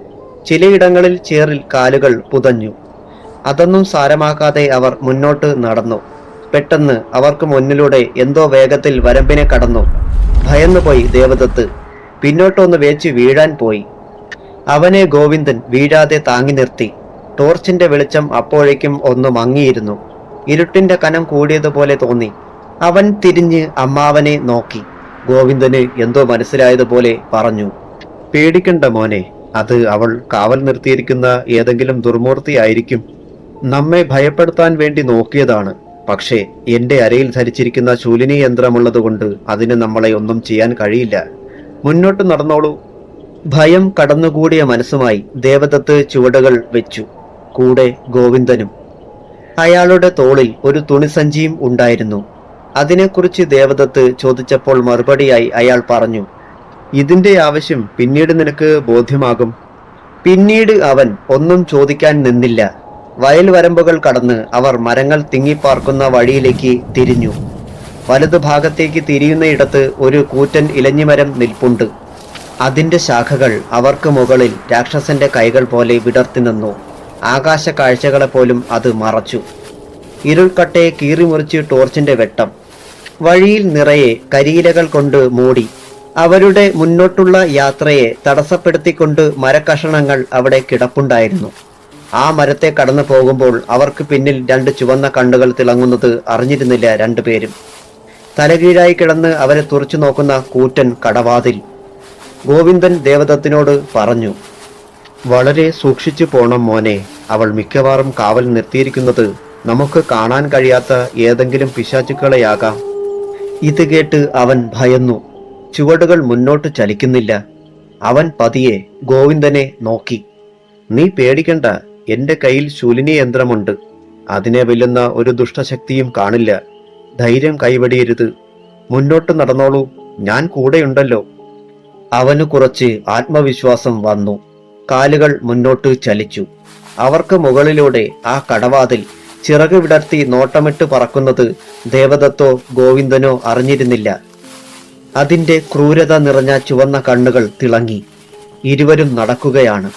ചിലയിടങ്ങളിൽ ചേറിൽ കാലുകൾ പുതഞ്ഞു. അതൊന്നും സാരമാക്കാതെ അവർ മുന്നോട്ട് നടന്നു. പെട്ടെന്ന് അവർക്ക് മുന്നിലൂടെ എന്തോ വേഗത്തിൽ വരമ്പിനെ കടന്നു. ഭയന്നുപോയി ദേവദത്ത്. പിന്നോട്ടൊന്ന് വേച്ച് വീഴാൻ പോയി. അവനെ ഗോവിന്ദൻ വീഴാതെ താങ്ങി നിർത്തി. ടോർച്ചിന്റെ വെളിച്ചം അപ്പോഴേക്കും ഒന്ന് മങ്ങിയിരുന്നു. ഇരുട്ടിന്റെ കനം കൂടിയതുപോലെ തോന്നി. അവൻ തിരിഞ്ഞ് അമ്മാവനെ നോക്കി. ഗോവിന്ദന് എന്തോ മനസ്സിലായതുപോലെ പറഞ്ഞു, പേടിക്കണ്ട മോനെ, അത് അവൾ കാവൽ നിർത്തിയിരിക്കുന്ന ഏതെങ്കിലും ദുർമൂർത്തിയായിരിക്കും. നമ്മെ ഭയപ്പെടുത്താൻ വേണ്ടി നോക്കിയതാണ്. പക്ഷേ എന്റെ അരയിൽ ധരിച്ചിരിക്കുന്ന ശൂലിനി യന്ത്രമുള്ളതുകൊണ്ട് അതിന് നമ്മളെ ഒന്നും ചെയ്യാൻ കഴിയില്ല. മുന്നോട്ട് നടന്നോളൂ. ഭയം കടന്നുകൂടിയ മനസ്സുമായി ദേവദത്ത് ചുവടുകൾ വെച്ചു. കൂടെ ഗോവിന്ദനും. അയാളുടെ തോളിൽ ഒരു തുണിസഞ്ചിയും ഉണ്ടായിരുന്നു. അതിനെക്കുറിച്ച് ദേവദത്ത് ചോദിച്ചപ്പോൾ മറുപടിയായി അയാൾ പറഞ്ഞു, ഇതിന്റെ ആവശ്യം പിന്നീട് നിനക്ക് ബോധ്യമാകും. പിന്നീട് അവൻ ഒന്നും ചോദിക്കാൻ നിന്നില്ല. വയൽ വരമ്പുകൾ കടന്ന് അവർ മരങ്ങൾ തിങ്ങിപ്പാർക്കുന്ന വഴിയിലേക്ക് തിരിഞ്ഞു. വലതു ഭാഗത്തേക്ക് തിരിയുന്നയിടത്ത് ഒരു കൂറ്റൻ ഇലഞ്ഞിമരം നിൽപ്പുണ്ട്. അതിന്റെ ശാഖകൾ അവർക്ക് മുകളിൽ രാക്ഷസന്റെ കൈകൾ പോലെ വിടർത്തി നിന്നു. ആകാശ കാഴ്ചകളെ പോലും അത് മറച്ചു. ഇരുൾക്കട്ടയെ കീറിമുറിച്ച് ടോർച്ചിന്റെ വെട്ടം. വഴിയിൽ നിറയെ കരിയിലകൾ കൊണ്ട് മൂടി. അവരുടെ മുന്നോട്ടുള്ള യാത്രയെ തടസ്സപ്പെടുത്തിക്കൊണ്ട് മരക്കഷണങ്ങൾ അവിടെ കിടപ്പുണ്ടായിരുന്നു. ആ മരത്തെ കടന്നു പോകുമ്പോൾ അവർക്ക് പിന്നിൽ രണ്ട് ചുവന്ന കണ്ണുകൾ തിളങ്ങുന്നത് അറിഞ്ഞിരുന്നില്ല രണ്ടുപേരും. തലകീഴായി കിടന്ന് അവരെ തുറച്ചു നോക്കുന്ന കൂറ്റൻ കടവാതിൽ. ഗോവിന്ദൻ ദേവദത്തിനോട് പറഞ്ഞു, വളരെ സൂക്ഷിച്ചു പോണം മോനെ. അവൾ മിക്കവാറും കാവൽ നിർത്തിയിരിക്കുന്നത് നമുക്ക് കാണാൻ കഴിയാത്ത ഏതെങ്കിലും പിശാചുക്കളെയാകാം. ഇത് കേട്ട് അവൻ ഭയന്നു. ചുവടുകൾ മുന്നോട്ട് ചലിക്കുന്നില്ല. അവൻ പതിയെ ഗോവിന്ദനെ നോക്കി. നീ പേടിക്കണ്ട, എന്റെ കയ്യിൽ ശൂലിനി യന്ത്രമുണ്ട്. അതിനെ വെല്ലുന്ന ഒരു ദുഷ്ടശക്തിയും കാണില്ല. ധൈര്യം കൈവടിയരുത്. മുന്നോട്ട് നടന്നോളൂ, ഞാൻ കൂടെയുണ്ടല്ലോ. അവന് കുറച്ച് ആത്മവിശ്വാസം വന്നു. കാലുകൾ മുന്നോട്ട് ചലിച്ചു. അവർക്ക് മുകളിലൂടെ ആ കടവാതിൽ ചിറക് വിടർത്തി നോട്ടമിട്ട് പറക്കുന്നത് ദേവദത്തോ ഗോവിന്ദനോ അറിഞ്ഞിരുന്നില്ല. അതിന്റെ ക്രൂരത നിറഞ്ഞ ചുവന്ന കണ്ണുകൾ തിളങ്ങി. ഇരുവരും നടക്കുകയാണ്.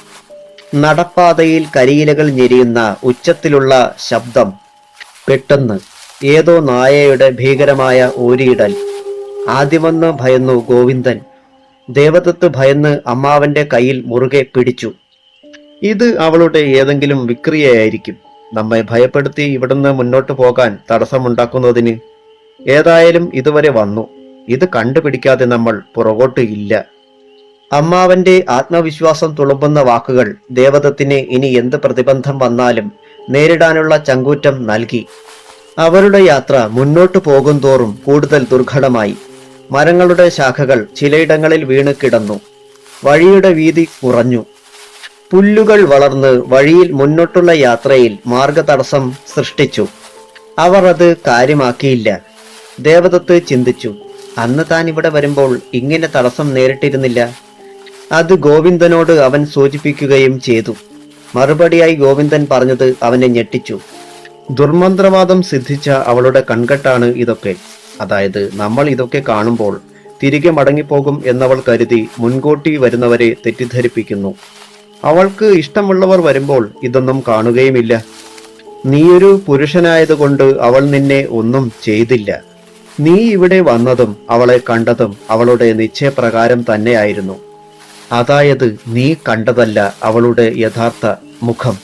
നടപ്പാതയിൽ കരിയിലകൾ ഞെരിയുന്ന ഉച്ചത്തിലുള്ള ശബ്ദം. പെട്ടെന്ന് ഏതോ നായയുടെ ഭീകരമായ ഓരിയിടൽ. ആദ്യമൊന്ന് ഭയന്നു ഗോവിന്ദൻ. ദേവദത്ത് ഭയന്ന് അമ്മാവന്റെ കയ്യിൽ മുറുകെ പിടിച്ചു. ഇത് അവളുടെ ഏതെങ്കിലും വിക്രിയയായിരിക്കും, നമ്മെ ഭയപ്പെടുത്തി ഇവിടുന്ന് മുന്നോട്ട് പോകാൻ തടസ്സമുണ്ടാക്കുന്നതിന്. ഏതായാലും ഇതുവരെ വന്നു. ഇത് കണ്ടുപിടിക്കാതെ നമ്മൾ പുറകോട്ട് ഇല്ല. അമ്മാവന്റെ ആത്മവിശ്വാസം തുളുമ്പുന്ന വാക്കുകൾ ദേവദത്തിന് ഇനി എന്ത് പ്രതിബന്ധം വന്നാലും നേരിടാനുള്ള ചങ്കൂറ്റം നൽകി. അവരുടെ യാത്ര മുന്നോട്ടു പോകും തോറും കൂടുതൽ ദുർഘടമായി. മരങ്ങളുടെ ശാഖകൾ ചിലയിടങ്ങളിൽ വീണ് കിടന്നു. വഴിയുടെ വീതി കുറഞ്ഞു. പുല്ലുകൾ വളർന്ന് വഴിയിൽ മുന്നോട്ടുള്ള യാത്രയിൽ മാർഗതടസ്സം സൃഷ്ടിച്ചു. അവർ അത് കാര്യമാക്കിയില്ല. ദേവദത്ത് ചിന്തിച്ചു, അന്ന് താൻ ഇവിടെ വരുമ്പോൾ ഇങ്ങനെ തടസ്സം നേരിട്ടിരുന്നില്ല. അത് ഗോവിന്ദനോട് അവൻ സൂചിപ്പിക്കുകയും ചെയ്തു. മറുപടിയായി ഗോവിന്ദൻ പറഞ്ഞത് അവനെ ഞെട്ടിച്ചു. ദുർമന്ത്രവാദം സിദ്ധിച്ച അവളുടെ കൺകെട്ടാണ് ഇതൊക്കെ. അതായത് നമ്മൾ ഇതൊക്കെ കാണുമ്പോൾ തിരികെ മടങ്ങിപ്പോകും എന്നവൾ കരുതി മുൻകൂട്ടി വരുന്നവരെ തെറ്റിദ്ധരിപ്പിക്കുന്നു. അവൾക്ക് ഇഷ്ടമുള്ളവർ വരുമ്പോൾ ഇതൊന്നും കാണുകയുമില്ല. നീയൊരു പുരുഷനായതുകൊണ്ട് അവൾ നിന്നെ ഒന്നും ചെയ്തില്ല. നീ ഇവിടെ വന്നതും അവളെ കണ്ടതും അവളുടെ നിശ്ചയപ്രകാരം തന്നെയായിരുന്നു. അതായത് നീ കണ്ടതല്ല അവളുടെ യഥാർത്ഥ മുഖം.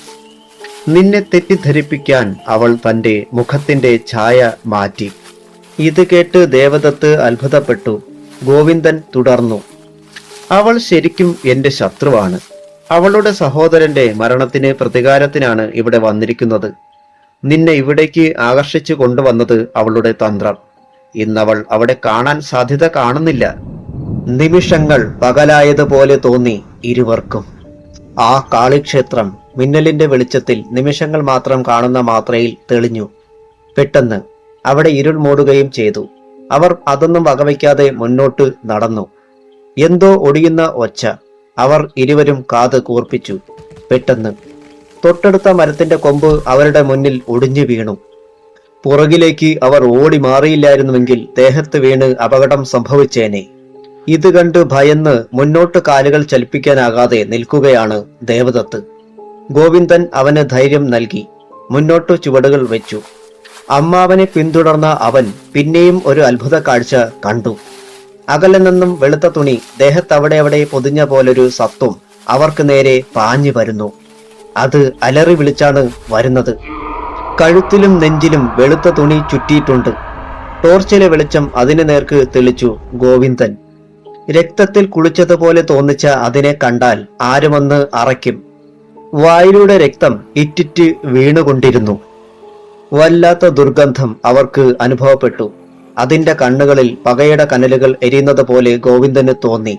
നിന്നെ തെറ്റിദ്ധരിപ്പിക്കാൻ അവൾ തന്റെ മുഖത്തിന്റെ ഛായ മാറ്റി. ഇത് കേട്ട് ദേവദത്ത് അത്ഭുതപ്പെട്ടു. ഗോവിന്ദൻ തുടർന്നു, അവൾ ശരിക്കും എന്റെ ശത്രുവാണ്. അവളുടെ സഹോദരന്റെ മരണത്തിന് പ്രതികാരത്തിനാണ് ഇവിടെ വന്നിരിക്കുന്നത്. നിന്നെ ഇവിടേക്ക് ആകർഷിച്ചു കൊണ്ടുവന്നത് അവളുടെ തന്ത്രം. ഇന്നവൾ അവിടെ കാണാൻ സാധ്യത കാണുന്നില്ല. നിമിഷങ്ങൾ പകലായതുപോലെ തോന്നി ഇരുവർക്കും. ആ കാളിക്ഷേത്രം മിന്നലിന്റെ വെളിച്ചത്തിൽ നിമിഷങ്ങൾ മാത്രം കാണുന്ന മാത്രയിൽ തെളിഞ്ഞു. പെട്ടെന്ന് അവിടെ ഇരുൾ മൂടുകയും ചെയ്തു. അവർ അതൊന്നും വകവയ്ക്കാതെ മുന്നോട്ട് നടന്നു. എന്തോ ഒടിയുന്ന ഒച്ച. അവർ ഇരുവരും കാത് കൂർപ്പിച്ചു. പെട്ടെന്ന് തൊട്ടടുത്ത മരത്തിന്റെ കൊമ്പ് അവരുടെ മുന്നിൽ ഒടിഞ്ഞു വീണു. പുറകിലേക്ക് അവർ ഓടി മാറിയില്ലായിരുന്നുവെങ്കിൽ ദേഹത്ത് വീണ് അപകടം സംഭവിച്ചേനെ. ഇത് കണ്ട് ഭയന്ന് മുന്നോട്ട് കാലുകൾ ചലിപ്പിക്കാനാകാതെ നിൽക്കുകയാണ് ദേവദത്ത്. ഗോവിന്ദൻ അവന് ധൈര്യം നൽകി മുന്നോട്ടു ചുവടുകൾ വെച്ചു. അമ്മാവനെ പിന്തുടർന്ന അവൻ പിന്നെയും ഒരു അത്ഭുത കാഴ്ച കണ്ടു. അകലെ നിന്നും വെളുത്ത തുണി ദേഹത്തവിടെ പൊതിഞ്ഞ പോലൊരു സത്വം അവർക്ക് നേരെ പാഞ്ഞു വരുന്നു. അത് അലറി വിളിച്ചാണ് വരുന്നത്. കഴുത്തിലും നെഞ്ചിലും വെളുത്ത തുണി ചുറ്റിയിട്ടുണ്ട്. ടോർച്ചിലെ വെളിച്ചം അതിനു നേർക്ക് തെളിച്ചു ഗോവിന്ദൻ. രക്തത്തിൽ കുളിച്ചതുപോലെ തോന്നിച്ച അതിനെ കണ്ടാൽ ആരുമൊന്ന് അറയ്ക്കും. വായിലൂടെ രക്തം ഇറ്റിറ്റ് വീണുകൊണ്ടിരുന്നു. വല്ലാത്ത ദുർഗന്ധം അവർക്ക് അനുഭവപ്പെട്ടു. അതിന്റെ കണ്ണുകളിൽ പകയുടെ കനലുകൾ എരിയുന്നത് പോലെ ഗോവിന്ദന് തോന്നി.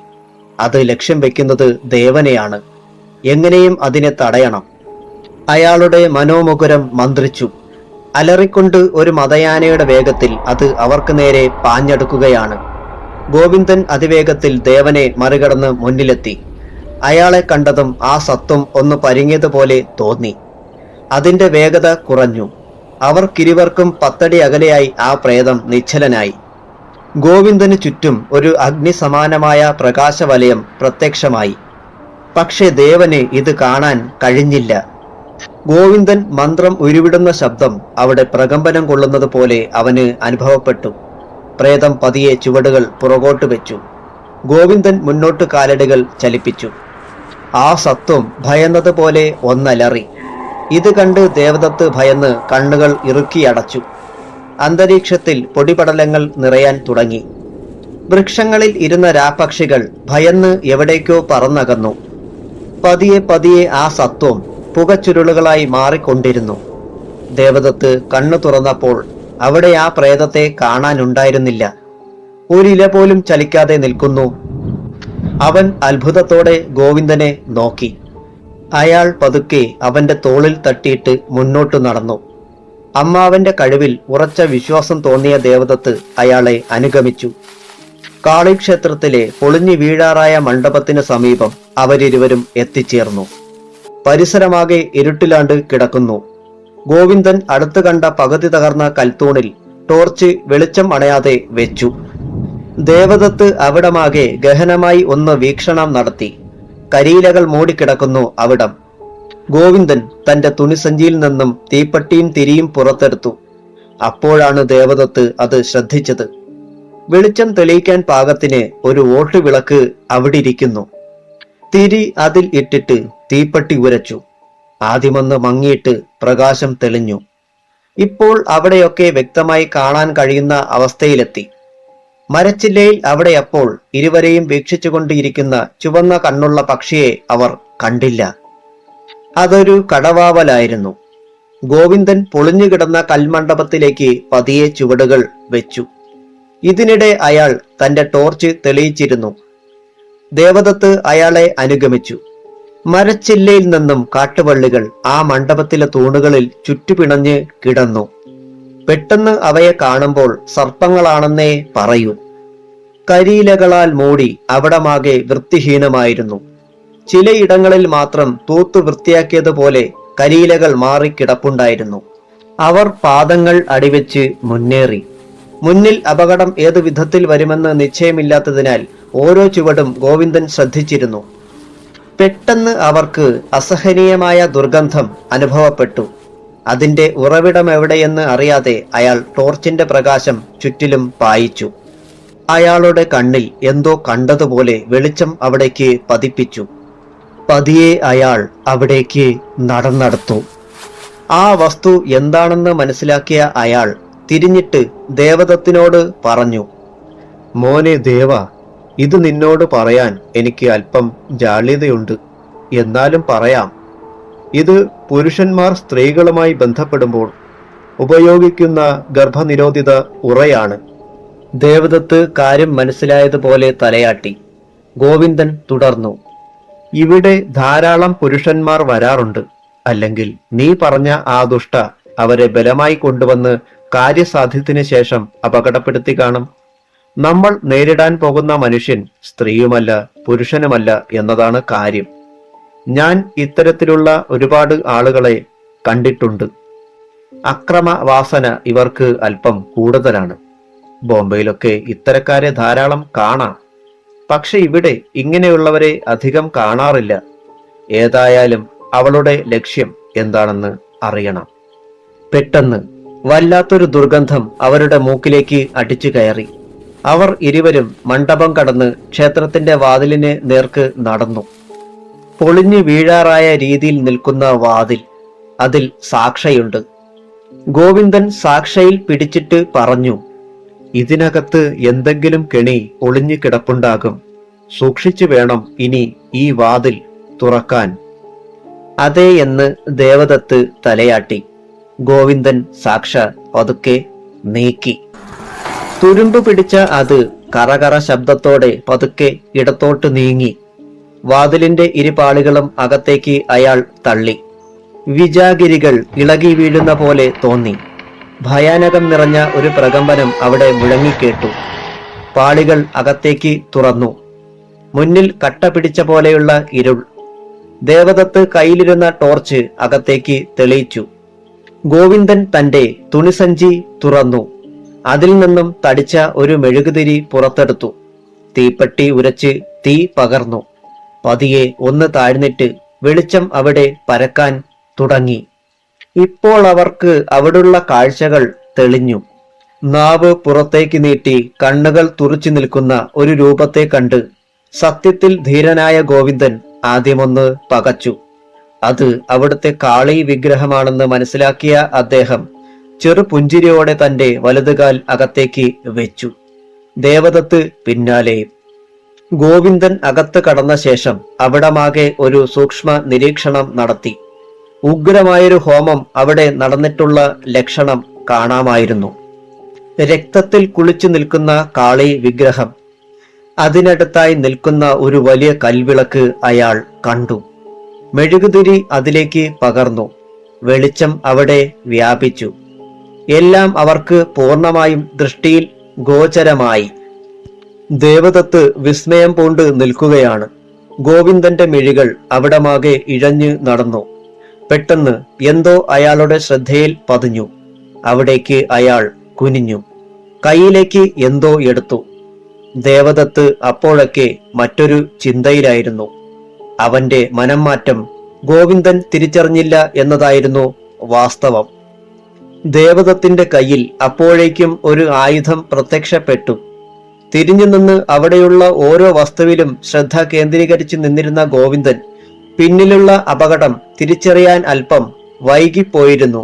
അത് ലക്ഷ്യം വെക്കുന്നത് ദേവനെയാണ്. എങ്ങനെയും അതിനെ തടയണം. അയാളുടെ മനോമുകുരം മന്ത്രിച്ചു. അലറിക്കൊണ്ട് ഒരു മതയാനയുടെ വേഗത്തിൽ അത് അവർക്ക് നേരെ പാഞ്ഞെടുക്കുകയാണ്. ഗോവിന്ദൻ അതിവേഗത്തിൽ ദേവനെ മറികടന്ന് മുന്നിലെത്തി. അയാളെ കണ്ടതും ആ സത്വം ഒന്ന് പരിങ്ങിയതുപോലെ തോന്നി. അതിന്റെ വേഗത കുറഞ്ഞു. അവർക്കിരുവർക്കും 10 അടി അകലെയായി ആ പ്രേതം നിശ്ചലനായി. ഗോവിന്ദന് ചുറ്റും ഒരു അഗ്നിസമാനമായ പ്രകാശവലയം പ്രത്യക്ഷമായി. പക്ഷെ ദേവന് ഇത് കാണാൻ കഴിഞ്ഞില്ല. ഗോവിന്ദൻ മന്ത്രം ഉരുവിടുന്ന ശബ്ദം അവിടെ പ്രകമ്പനം കൊള്ളുന്നത് പോലെ അവന് അനുഭവപ്പെട്ടു. പ്രേതം പതിയെ ചുവടുകൾ പുറകോട്ട് വെച്ചു. ഗോവിന്ദൻ മുന്നോട്ട് കാലടികൾ ചലിപ്പിച്ചു. ആ സത്വം ഭയന്നതുപോലെ ഒന്നലറി. ഇത് കണ്ട് ദേവദത്ത് ഭയന്ന് കണ്ണുകൾ ഇറുക്കിയടച്ചു. അന്തരീക്ഷത്തിൽ പൊടിപടലങ്ങൾ നിറയാൻ തുടങ്ങി. വൃക്ഷങ്ങളിൽ ഇരുന്ന രാപക്ഷികൾ ഭയന്ന് എവിടേക്കോ പറന്നകന്നു. പതിയെ പതിയെ ആ സത്വം പുകച്ചുരുളുകളായി മാറിക്കൊണ്ടിരുന്നു. ദേവദത്ത് കണ്ണു തുറന്നപ്പോൾ അവിടെ ആ പ്രേതത്തെ കാണാനുണ്ടായിരുന്നില്ല. ഒരില പോലും ചലിക്കാതെ നിൽക്കുന്നു. അവൻ അത്ഭുതത്തോടെ ഗോവിന്ദനെ നോക്കി. അയാൾ പതുക്കെ അവന്റെ തോളിൽ തട്ടിയിട്ട് മുന്നോട്ടു നടന്നു. അമ്മാവന്റെ കഴിവിൽ ഉറച്ച വിശ്വാസം തോന്നിയ ദേവദത്ത് അയാളെ അനുഗമിച്ചു. കാളിക്ഷേത്രത്തിലെ പൊളിഞ്ഞു വീഴാറായ മണ്ഡപത്തിന് സമീപം അവരിരുവരും എത്തിച്ചേർന്നു. പരിസരമാകെ ഇരുട്ടിലാണ്ട് കിടക്കുന്നു. ഗോവിന്ദൻ അടുത്തു കണ്ട പകുതി തകർന്ന കൽത്തൂണിൽ ടോർച്ച് വെളിച്ചം അണയാതെ വെച്ചു. ദേവദത്ത് അവിടമാകെ ഗഹനമായി ഒന്ന് വീക്ഷണം നടത്തി. കരിയിലകൾ മൂടിക്കിടക്കുന്നു അവിടം. ഗോവിന്ദൻ തന്റെ തുണിസഞ്ചിയിൽ നിന്നും തീപ്പട്ടിയും തിരിയും പുറത്തെടുത്തു. അപ്പോഴാണ് ദേവദത്ത് അത് ശ്രദ്ധിച്ചത്. വെളിച്ചം തെളിയിക്കാൻ പാകത്തിന് ഒരു ഓട്ടുവിളക്ക് അവിടെ ഇരിക്കുന്നു. തിരി അതിൽ ഇട്ടിട്ട് തീപ്പട്ടി ഉരച്ചു. ആദ്യമൊന്ന് മങ്ങിയിട്ട് പ്രകാശം തെളിഞ്ഞു. ഇപ്പോൾ അവിടെയൊക്കെ വ്യക്തമായി കാണാൻ കഴിയുന്ന അവസ്ഥയിലെത്തി. മരച്ചില്ലയിൽ അവിടെ അപ്പോൾ ഇരുവരെയും വീക്ഷിച്ചുകൊണ്ടിരിക്കുന്ന ചുവന്ന കണ്ണുള്ള പക്ഷിയെ അവർ കണ്ടില്ല. അതൊരു കടവാവലായിരുന്നു. ഗോവിന്ദൻ പൊളിഞ്ഞുകിടന്ന കൽമണ്ഡപത്തിലേക്ക് പതിയെ ചുവടുകൾ വെച്ചു. ഇതിനിടെ അയാൾ തന്റെ ടോർച്ച് തെളിയിച്ചിരുന്നു. ദേവദത്ത് അയാളെ അനുഗമിച്ചു. മരച്ചില്ലയിൽ നിന്നും കാട്ടുവള്ളികൾ ആ മണ്ഡപത്തിലെ തൂണുകളിൽ ചുറ്റുപിണഞ്ഞ് കിടന്നു. പെട്ടെന്ന് അവയെ കാണുമ്പോൾ സർപ്പങ്ങളാണെന്നേ പറയൂ. കരിയിലകളാൽ മൂടി അവിടമാകെ വൃത്തിഹീനമായിരുന്നു. ചിലയിടങ്ങളിൽ മാത്രം തൂത്തു വൃത്തിയാക്കിയതുപോലെ കരിയിലകൾ മാറിക്കിടപ്പുണ്ടായിരുന്നു. അവർ പാദങ്ങൾ അടിവെച്ച് മുന്നേറി. മുന്നിൽ അപകടം ഏതു വിധത്തിൽ വരുമെന്ന് നിശ്ചയമില്ലാത്തതിനാൽ ഓരോ ചുവടും ഗോവിന്ദൻ ശ്രദ്ധിച്ചിരുന്നു. പെട്ടെന്ന് അവർക്ക് അസഹനീയമായ ദുർഗന്ധം അനുഭവപ്പെട്ടു. അതിന്റെ ഉറവിടം എവിടെയെന്ന് അറിയാതെ അയാൾ ടോർച്ചിന്റെ പ്രകാശം ചുറ്റിലും പായിച്ചു. അയാളുടെ കണ്ണിൽ എന്തോ കണ്ടതുപോലെ വെളിച്ചം അവിടേക്ക് പതിപ്പിച്ചു. പതിയെ അയാൾ അവിടേക്ക് നടന്നെടുത്തു. ആ വസ്തു എന്താണെന്ന് മനസ്സിലാക്കിയ അയാൾ തിരിഞ്ഞിട്ട് ദേവദത്തിനോട് പറഞ്ഞു, മോനെ ദേവ, ഇത് നിന്നോട് പറയാൻ എനിക്ക് അല്പം ജാള്യതയുണ്ട്. എന്നാലും പറയാം. ഇത് പുരുഷന്മാർ സ്ത്രീകളുമായി ബന്ധപ്പെടുമ്പോൾ ഉപയോഗിക്കുന്ന ഗർഭനിരോധിത ഉറയാണ്. ദേവദത്ത് കാര്യം മനസ്സിലായതുപോലെ തലയാട്ടി. ഗോവിന്ദൻ തുടർന്നു, ഇവിടെ ധാരാളം പുരുഷന്മാർ വരാറുണ്ട്. അല്ലെങ്കിൽ നീ പറഞ്ഞ ആ ദുഷ്ട അവരെ ബലമായി കൊണ്ടുവന്ന് കാര്യസാധ്യത്തിന് ശേഷം അപകടപ്പെടുത്തി കാണും. നമ്മൾ നേരിടാൻ പോകുന്ന മനുഷ്യൻ സ്ത്രീയുമല്ല പുരുഷനുമല്ല എന്നതാണ് കാര്യം. ഞാൻ ഇത്തരത്തിലുള്ള ഒരുപാട് ആളുകളെ കണ്ടിട്ടുണ്ട്. അക്രമവാസന ഇവർക്ക് അല്പം കൂടുതലാണ്. ബോംബെയിലൊക്കെ ഇത്തരക്കാരെ ധാരാളം കാണാം. പക്ഷെ ഇവിടെ ഇങ്ങനെയുള്ളവരെ അധികം കാണാറില്ല. ഏതായാലും അവളുടെ ലക്ഷ്യം എന്താണെന്ന് അറിയണം. പെട്ടെന്ന് വല്ലാത്തൊരു ദുർഗന്ധം അവരുടെ മൂക്കിലേക്ക് അടിച്ചു കയറി. അവർ ഇരുവരും മണ്ഡപം കടന്ന് ക്ഷേത്രത്തിന്റെ വാതിലിന് നേർക്ക് നടന്നു. പൊളിഞ്ഞു വീഴാറായ രീതിയിൽ നിൽക്കുന്ന വാതിൽ, അതിൽ സാക്ഷയുണ്ട്. ഗോവിന്ദൻ സാക്ഷയിൽ പിടിച്ചിട്ട് പറഞ്ഞു, ഇതിനകത്ത് എന്തെങ്കിലും കെണി ഒളിഞ്ഞു കിടപ്പുണ്ടാകും. സൂക്ഷിച്ചു വേണം ഇനി ഈ വാതിൽ തുറക്കാൻ. അതേ എന്ന് ദേവദത്ത് തലയാട്ടി. ഗോവിന്ദൻ സാക്ഷ പതുക്കെ നീക്കി. തുരുമ്പ് പിടിച്ച അത് കറകറ ശബ്ദത്തോടെ പതുക്കെ ഇടത്തോട്ട് നീങ്ങി. വാതിലിന്റെ ഇരുപാളികളും അകത്തേക്ക് അയാൾ തള്ളി. വിജാഗിരികൾ ഇളകി വീഴുന്ന പോലെ തോന്നി. ഭയാനകം നിറഞ്ഞ ഒരു പ്രകമ്പനം അവിടെ മുഴങ്ങിക്കേട്ടു. പാളികൾ അകത്തേക്ക് തുറന്നു. മുന്നിൽ കട്ട പിടിച്ച പോലെയുള്ള ഇരുൾ. ദേവദത്ത് കയ്യിലിരുന്ന ടോർച്ച് അകത്തേക്ക് തെളിയിച്ചു. ഗോവിന്ദൻ തന്റെ തുണിസഞ്ചി തുറന്നു. അതിൽ നിന്നും തടിച്ച ഒരു മെഴുകുതിരി പുറത്തെടുത്തു. തീപ്പെട്ടി ഉരച്ച് തീ പകർന്നു. പതിയെ ഒന്ന് താഴ്ന്നിട്ട് വെളിച്ചം അവിടെ പരക്കാൻ തുടങ്ങി. ഇപ്പോൾ അവർക്ക് അവിടുള്ള കാഴ്ചകൾ തെളിഞ്ഞു. നാവ് പുറത്തേക്ക് നീട്ടി കണ്ണുകൾ തുറച്ചു നിൽക്കുന്ന ഒരു രൂപത്തെ കണ്ട് സത്യത്തിൽ ധീരനായ ഗോവിന്ദൻ ആദ്യമൊന്ന് പകച്ചു. അത് അവിടുത്തെ കാളി വിഗ്രഹമാണെന്ന് മനസ്സിലാക്കിയ അദ്ദേഹം ചെറുപുഞ്ചിരിയോടെ തന്റെ വലതുകാൽ അകത്തേക്ക് വെച്ചു. ദേവദത്ത് പിന്നാലെ. ഗോവിന്ദൻ അകത്ത് കടന്ന ശേഷം അവിടമാകെ ഒരു സൂക്ഷ്മ നിരീക്ഷണം നടത്തി. ഉഗ്രമായൊരു ഹോമം അവിടെ നടന്നിട്ടുള്ള ലക്ഷണം കാണാമായിരുന്നു. രക്തത്തിൽ കുളിച്ചു നിൽക്കുന്ന കാളി വിഗ്രഹം. അതിനടുത്തായി നിൽക്കുന്ന ഒരു വലിയ കൽവിളക്ക് അയാൾ കണ്ടു. മെഴുകുതിരി അതിലേക്ക് പകർന്നു. വെളിച്ചം അവിടെ വ്യാപിച്ചു. എല്ലാം അവർക്ക് പൂർണ്ണമായും ദൃഷ്ടിയിൽ ഗോചരമായി. ദേവദത്ത് വിസ്മയം പൂണ്ട് നിൽക്കുകയാണ്. ഗോവിന്ദന്റെ മിഴികൾ അവിടമാകെ ഇഴഞ്ഞു നടന്നു. പെട്ടെന്ന് എന്തോ അയാളുടെ ശ്രദ്ധയിൽ പതിഞ്ഞു. അവിടേക്ക് അയാൾ കുനിഞ്ഞു. കയ്യിലേക്ക് എന്തോ എടുത്തു. ദേവദത്ത് അപ്പോഴൊക്കെ മറ്റൊരു ചിന്തയിലായിരുന്നു. അവന്റെ മനംമാറ്റം ഗോവിന്ദൻ തിരിച്ചറിഞ്ഞില്ല എന്നതായിരുന്നു വാസ്തവം. ദേവദത്തിന്റെ കയ്യിൽ അപ്പോഴേക്കും ഒരു ആയുധം പ്രത്യക്ഷപ്പെട്ടു. തിരിഞ്ഞു നിന്ന് അവിടെയുള്ള ഓരോ വസ്തുവിലും ശ്രദ്ധ കേന്ദ്രീകരിച്ച് നിന്നിരുന്ന ഗോവിന്ദൻ പിന്നിലുള്ള അപകടം തിരിച്ചറിയാൻ അല്പം വൈകിപ്പോയിരുന്നു.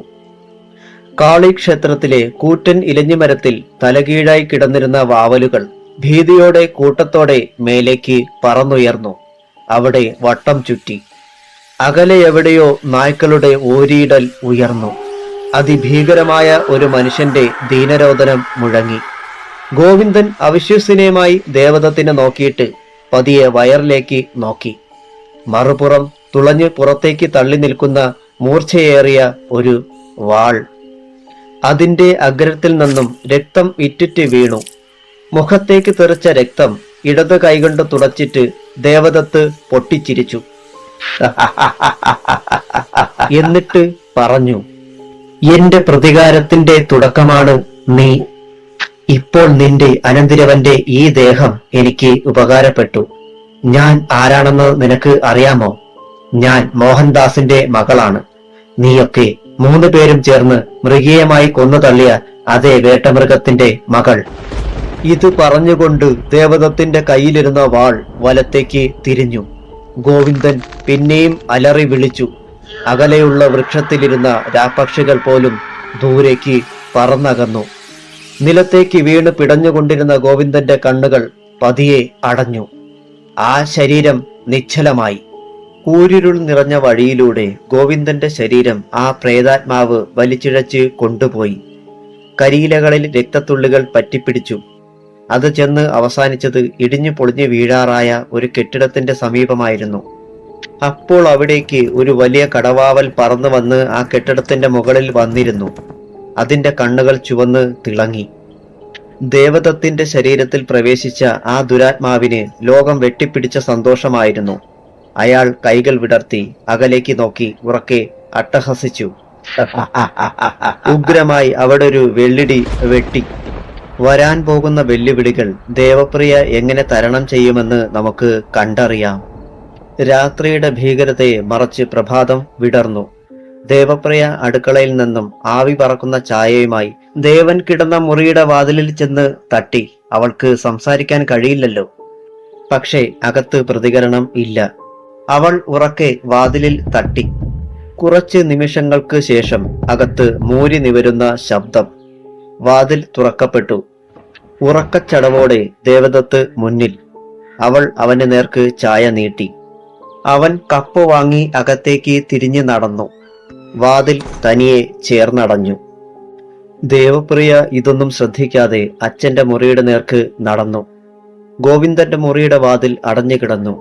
കാളിക്ഷേത്രത്തിലെ കൂറ്റൻ ഇലഞ്ഞിമരത്തിൽ തലകീഴായി കിടന്നിരുന്ന വാവലുകൾ ഭീതിയോടെ കൂട്ടത്തോടെ മേലേക്ക് പറന്നുയർന്നു. അവിടെ വട്ടം ചുറ്റി. അകലെ എവിടെയോ നായ്ക്കളുടെ ഓരിയിടൽ ഉയർന്നു. അതിഭീകരമായ ഒരു മനുഷ്യന്റെ ദീനരോദനം മുഴങ്ങി. ഗോവിന്ദൻ അവിശ്വസനീയമായി ദേവദത്തിനെ നോക്കിയിട്ട് പതിയെ വയറിലേക്ക് നോക്കി. മറുപുറം തുളഞ്ഞ് പുറത്തേക്ക് തള്ളി നിൽക്കുന്ന മൂർച്ചയേറിയ ഒരു വാൾ. അതിന്റെ അഗ്രത്തിൽ നിന്നും രക്തം ഇറ്റിറ്റ് വീണു. മുഖത്തേക്ക് തെറിച്ച രക്തം ഇടത് കൈകൊണ്ട് തുടച്ചിട്ട് ദേവദത്ത് പൊട്ടിച്ചിരിച്ചു. എന്നിട്ട് പറഞ്ഞു, എന്റെ പ്രതികാരത്തിന്റെ തുടക്കമാണ് നീ. ഇപ്പോൾ നിന്റെ അനന്തിരവന്റെ ഈ ദേഹം എനിക്ക് ഉപകാരപ്പെട്ടു. ഞാൻ ആരാണെന്ന് നിനക്ക് അറിയാമോ? ഞാൻ മോഹൻദാസിന്റെ മകളാണ്. നീയൊക്കെ 3 പേരും ചേർന്ന് മൃഗീയമായി കൊന്നു തള്ളിയ അതേ വേട്ടമൃഗത്തിന്റെ മകൾ. ഇത് പറഞ്ഞുകൊണ്ട് ദേവദത്തിന്റെ കയ്യിലിരുന്ന വാൾ വലത്തേക്ക് തിരിഞ്ഞു. ഗോവിന്ദൻ പിന്നെയും അലറി വിളിച്ചു. അകലെയുള്ള വൃക്ഷത്തിലിരുന്ന രാപ്പക്ഷികൾ പോലും ദൂരേക്ക് പറന്നകന്നു. നിലത്തേക്ക് വീണ് പിടഞ്ഞുകൊണ്ടിരുന്ന ഗോവിന്ദന്റെ കണ്ണുകൾ പതിയെ അടഞ്ഞു. ആ ശരീരം നിശ്ചലമായി. കൂരിരുൾ നിറഞ്ഞ വഴിയിലൂടെ ഗോവിന്ദന്റെ ശരീരം ആ പ്രേതാത്മാവ് വലിച്ചിഴച്ച് കൊണ്ടുപോയി. കരിയിലകളിൽ രക്തത്തുള്ളികൾ പറ്റിപ്പിടിച്ചു. അത് ചെന്ന് അവസാനിച്ചത് ഇടിഞ്ഞു പൊളിഞ്ഞു വീഴാറായ ഒരു കെട്ടിടത്തിന്റെ സമീപമായിരുന്നു. അപ്പോൾ അവിടേക്ക് ഒരു വലിയ കടവാവൽ പറന്നു വന്ന് ആ കെട്ടിടത്തിന്റെ മുകളിൽ വന്നിരുന്നു. അതിന്റെ കണ്ണുകൾ ചുവന്ന് തിളങ്ങി. ദേവദത്തിന്റെ ശരീരത്തിൽ പ്രവേശിച്ച ആ ദുരാത്മാവിന് ലോകം വെട്ടിപ്പിടിച്ച സന്തോഷമായിരുന്നു. അയാൾ കൈകൾ വിടർത്തി അകലേക്ക് നോക്കി ഉറക്കെ അട്ടഹസിച്ചു. ഉഗ്രമായി അവിടെ ഒരു വെള്ളിടി വെട്ടി. വരാൻ പോകുന്ന വെല്ലുവിളികൾ ദേവപ്രിയ എങ്ങനെ തരണം ചെയ്യുമെന്ന് നമുക്ക് കണ്ടറിയാം. രാത്രിയുടെ ഭീകരതയെ മറച്ച് പ്രഭാതം വിടർന്നു. ദേവപ്രിയ അടുക്കളയിൽ നിന്നും ആവി പറക്കുന്ന ചായയുമായി ദേവൻ കിടന്ന മുറിയുടെ വാതിലിൽ ചെന്ന് തട്ടി. അവൾക്ക് സംസാരിക്കാൻ കഴിയില്ലല്ലോ. പക്ഷേ അകത്ത് പ്രതികരണം ഇല്ല. അവൾ ഉറക്കെ വാതിലിൽ തട്ടി. കുറച്ച് നിമിഷങ്ങൾക്ക് ശേഷം അകത്ത് മൂരി നിവരുന്ന ശബ്ദം. വാതിൽ തുറക്കപ്പെട്ടു. ഉറക്കച്ചടവോടെ ദേവദത്ത് മുന്നിൽ. അവൾ അവന് നേർക്ക് ചായ നീട്ടി. അവൻ കപ്പ് വാങ്ങി അകത്തേക്ക് തിരിഞ്ഞു നടന്നു. വാതിൽ തനിയെ ചേർന്നടഞ്ഞു. ദേവപ്രിയ ഇതൊന്നും ശ്രദ്ധിക്കാതെ അച്ഛന്റെ മുറിയുടെ നേർക്ക് നടന്നു. ഗോവിന്ദന്റെ മുറിയുടെ വാതിൽ അടഞ്ഞു കിടന്നു.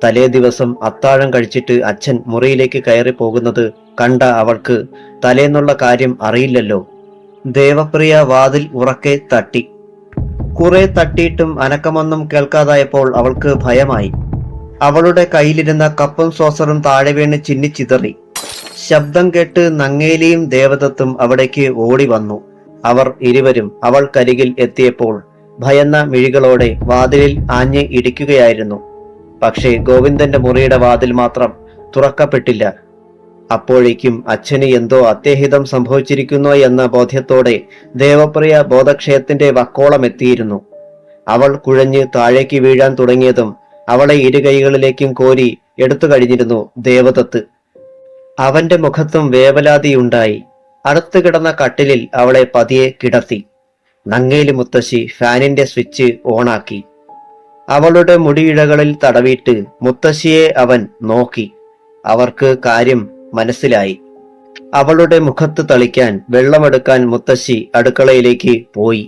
തലേ ദിവസം അത്താഴം കഴിച്ചിട്ട് അച്ഛൻ മുറിയിലേക്ക് കയറി പോകുന്നത് കണ്ട അവൾക്ക് തലേന്നുള്ള കാര്യം അറിയില്ലല്ലോ. ദേവപ്രിയ വാതിൽ ഉറക്കെ തട്ടി. കുറെ തട്ടിയിട്ടും അനക്കമൊന്നും കേൾക്കാതായപ്പോൾ അവൾക്ക് ഭയമായി. അവളുടെ കയ്യിലിരുന്ന കപ്പും സോസറും താഴെ വീണ് ചിന്നിച്ചിതറി. ശബ്ദം കേട്ട് നങ്ങേലിയും ദേവദത്തും അവിടേക്ക് ഓടി വന്നു. അവർ ഇരുവരും അവൾക്കരികിൽ എത്തിയപ്പോൾ ഭയന്ന മിഴികളോടെ വാതിലിൽ ആഞ്ഞ് ഇടിക്കുകയായിരുന്നു. പക്ഷേ ഗോവിന്ദന്റെ മുറിയുടെ വാതിൽ മാത്രം തുറക്കപ്പെട്ടില്ല. അപ്പോഴേക്കും അച്ഛന് എന്തോ അത്യാഹിതം സംഭവിച്ചിരിക്കുന്നു എന്ന ബോധ്യത്തോടെ ദേവപ്രിയ ബോധക്ഷയത്തിന്റെ വക്കോളം എത്തിയിരുന്നു. അവൾ കുഴഞ്ഞ് താഴേക്ക് വീഴാൻ തുടങ്ങിയതും അവളെ ഇരുകൈകളിലേക്കും കോരി എടുത്തു കഴിഞ്ഞിരുന്നു ദേവദത്ത്. അവന്റെ മുഖത്തും വേവലാതിയുണ്ടായി. അടുത്തു കിടന്ന കട്ടിലിൽ അവളെ പതിയെ കിടത്തി. നങ്ങേലി മുത്തശ്ശി ഫാനിന്റെ സ്വിച്ച് ഓണാക്കി. അവളുടെ മുടിയിഴകളിൽ തടവിയിട്ട് മുത്തശ്ശിയെ അവൻ നോക്കി. അവർക്ക് കാര്യം മനസ്സിലായി. അവളുടെ മുഖത്ത് തളിക്കാൻ വെള്ളമെടുക്കാൻ മുത്തശ്ശി അടുക്കളയിലേക്ക് പോയി.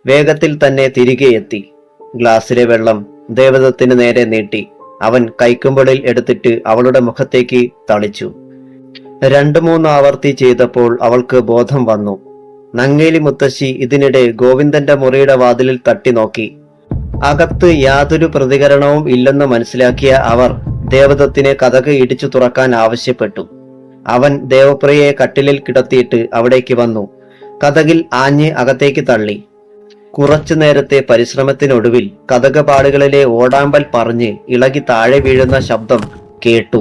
വേഗത്തിൽ തന്നെ തിരികെ എത്തി. ഗ്ലാസ്സിലെ വെള്ളം ദേവദത്തിന് നേരെ നീട്ടി. അവൻ കൈക്കുമ്പിളിൽ എടുത്തിട്ട് അവളുടെ മുഖത്തേക്ക് തളിച്ചു. 2-3 ആവർത്തി ചെയ്തപ്പോൾ അവൾക്ക് ബോധം വന്നു. നങ്ങേലി മുത്തശ്ശി ഇതിനിടെ ഗോവിന്ദന്റെ മുറിയുടെ വാതിലിൽ തട്ടി നോക്കി. അകത്ത് യാതൊരു പ്രതികരണവും ഇല്ലെന്ന് മനസ്സിലാക്കിയ അവർ ദേവദത്തിനെ കതക് ഇടിച്ചു തുറക്കാൻ ആവശ്യപ്പെട്ടു. അവൻ ദേവപ്രിയയെ കട്ടിലിൽ കിടത്തിയിട്ട് അവിടേക്ക് വന്നു. കതകിൽ ആഞ്ഞ് അകത്തേക്ക് തള്ളി. കുറച്ചു നേരത്തെ പരിശ്രമത്തിനൊടുവിൽ കതകപാടുകളിലെ ഓടാമ്പൽ പറഞ്ഞ് ഇളകി താഴെ വീഴുന്ന ശബ്ദം കേട്ടു.